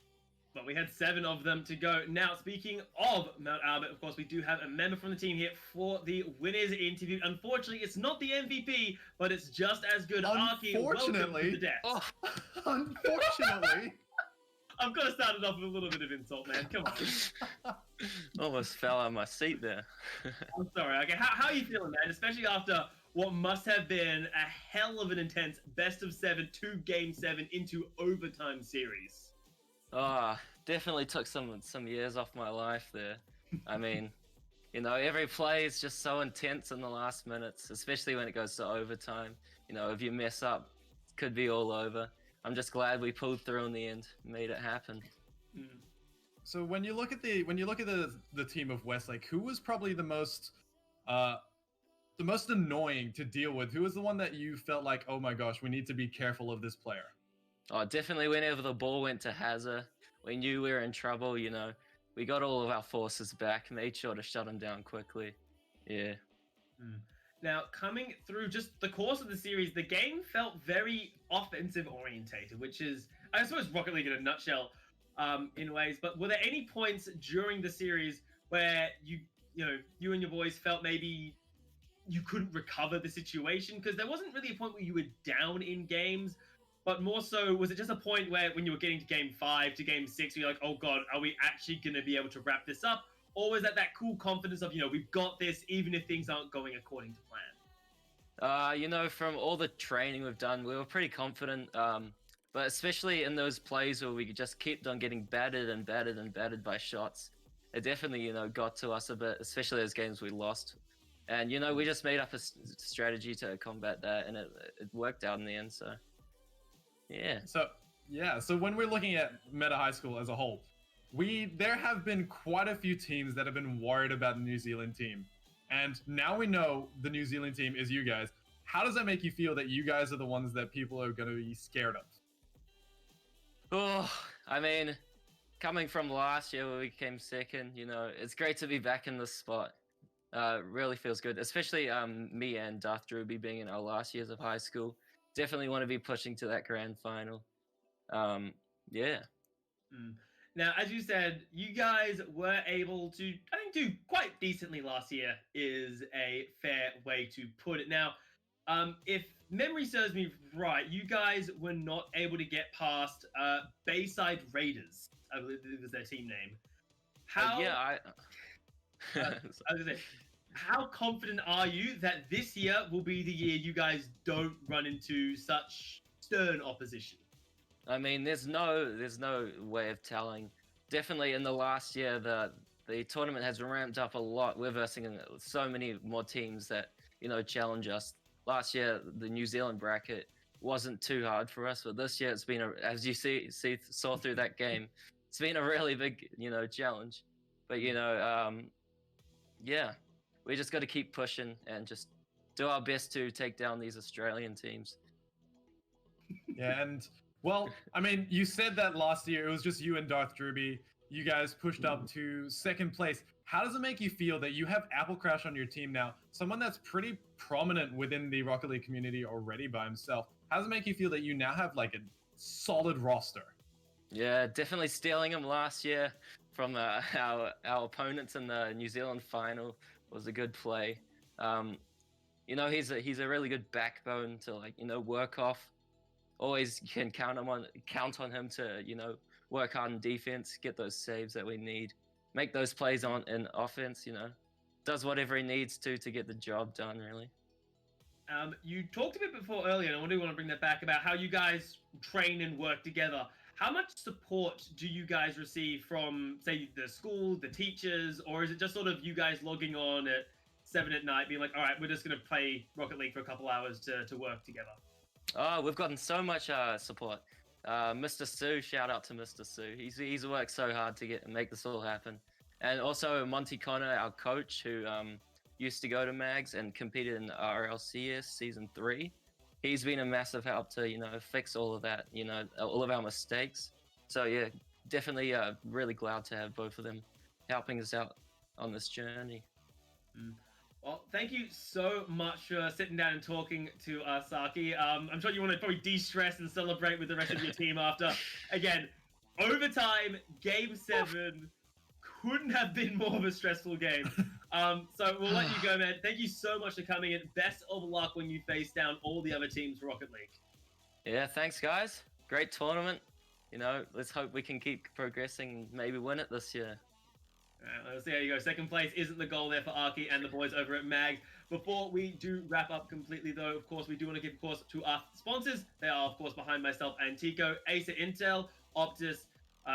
But we had 7 of them to go. Now, speaking of Mount Albert, of course, we do have a member from the team here for the winners interview. Unfortunately, it's not the MVP, but it's just as good. Arky, welcome to the desk. Oh, unfortunately. I've got to start it off with a little bit of insult, man. Come on. Almost fell out of my seat there. I'm sorry. Okay, how are you feeling, man? Especially after what must have been a hell of an intense best of 7, 2 game 7 into overtime series. Definitely took some years off my life there. I mean, you know, every play is just so intense in the last minutes, especially when it goes to overtime. You know, if you mess up, it could be all over. I'm just glad we pulled through in the end, made it happen. So when you look at the team of Westlake, who was probably the most annoying to deal with? Who was the one that you felt like, oh my gosh, we need to be careful of this player? Oh, definitely whenever the ball went to Hazard, we knew we were in trouble, you know. We got all of our forces back, made sure to shut him down quickly. Yeah. Now, coming through just the course of the series, the game felt very offensive orientated, which is, I suppose, Rocket League in a nutshell, in ways. But were there any points during the series where you and your boys felt maybe you couldn't recover the situation? Because there wasn't really a point where you were down in games, but more so, was it just a point where when you were getting to game 5 to game 6, you're like, oh God, are we actually going to be able to wrap this up? Or is that cool confidence of, we've got this, even if things aren't going according to plan? You know, from all the training we've done, we were pretty confident. But especially in those plays where we just kept on getting battered and battered and battered by shots, it definitely, got to us a bit, especially those games we lost. And, we just made up a strategy to combat that, and it worked out in the end, so yeah. So when we're looking at Meta High School as a whole, there have been quite a few teams that have been worried about the New Zealand team. And now we know the New Zealand team is you guys. How does that make you feel that you guys are the ones that people are going to be scared of? Oh, I mean, coming from last year where we came second, it's great to be back in this spot. Really feels good, especially me and Darth Druby being in our last years of high school. Definitely want to be pushing to that grand final. Yeah. Now, as you said, you guys were able to, I think, do quite decently last year, is a fair way to put it. Now, if memory serves me right, you guys were not able to get past Bayside Raiders, I believe was their team name. I was gonna say, how confident are you that this year will be the year you guys don't run into such stern opposition? I mean, there's no way of telling. Definitely in the last year, the tournament has ramped up a lot. We're versing so many more teams that, challenge us. Last year, the New Zealand bracket wasn't too hard for us, but this year it's been, as you saw through that game, it's been a really big, challenge. But, yeah, we just got to keep pushing and just do our best to take down these Australian teams. Yeah, and well, I mean, you said that last year it was just you and Darth Druby. You guys pushed up to second place. How does it make you feel that you have Apple Crash on your team now, someone that's pretty prominent within the Rocket League community already by himself? How does it make you feel that you now have like a solid roster? Yeah, definitely stealing him last year from our opponents in the New Zealand final was a good play. He's a really good backbone to work off. Always can count on him to work hard in defense, get those saves that we need, make those plays in offense. Does whatever he needs to get the job done. Really. You talked a bit before earlier, and I want to bring that back about how you guys train and work together. How much support do you guys receive from, say, the school, the teachers, or is it just sort of you guys logging on at 7 at night, being like, all right, we're just going to play Rocket League for a couple hours to work together? Oh, we've gotten so much support. Mr. Sue, shout out to Mr. Sue. He's worked so hard to make this all happen. And also Monty Connor, our coach, who used to go to Mags and competed in RLCS Season 3. He's been a massive help to, fix all of that, all of our mistakes. So, yeah, definitely really glad to have both of them helping us out on this journey. Well, thank you so much for sitting down and talking to us, Saki. I'm sure you want to probably de-stress and celebrate with the rest of your team after. Again, overtime, Game 7, couldn't have been more of a stressful game. So we'll let you go, man. Thank you so much for coming in. Best of luck when you face down all the other teams for Rocket League. Yeah, thanks, guys. Great tournament. Let's hope we can keep progressing and maybe win it this year. All right, let's see how you go. Second place isn't the goal there for Arky and the boys over at Mag. Before we do wrap up completely, though, of course, we do want to give, of course, to our sponsors. They are, of course, behind myself and Tico, Acer Intel, Optus,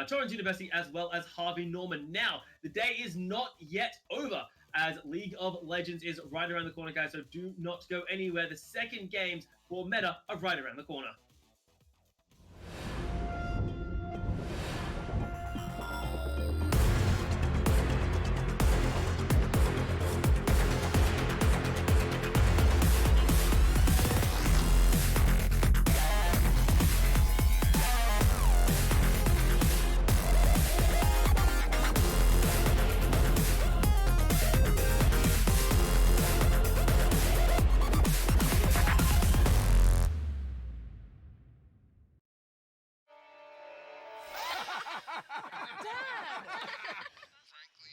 Torrens University, as well as Harvey Norman. Now, the day is not yet over, as League of Legends is right around the corner, guys, so do not go anywhere. The second games for Meta are right around the corner.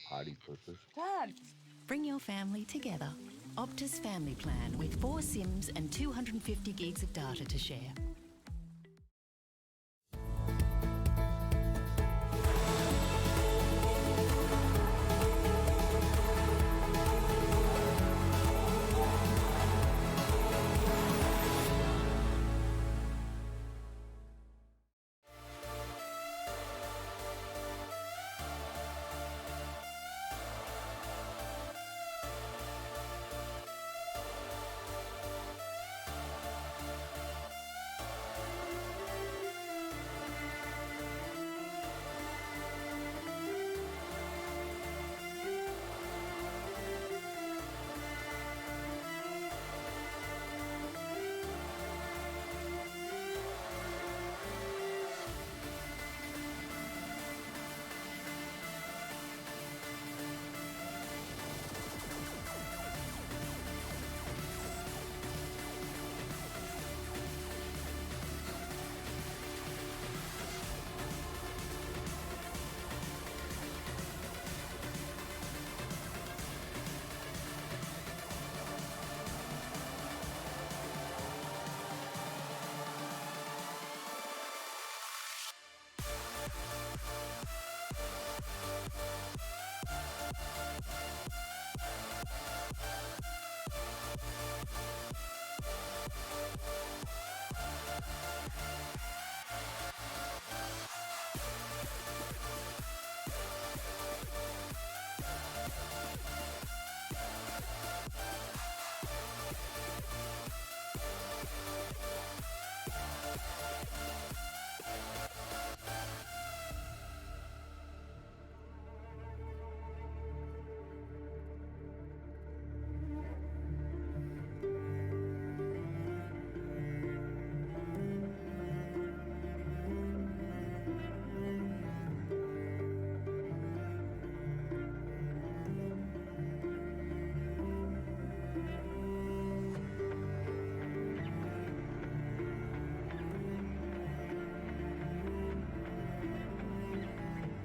Party puppet. Dad! Bring your family together. Optus Family Plan with 4 SIMs and 250 gigs of data to share.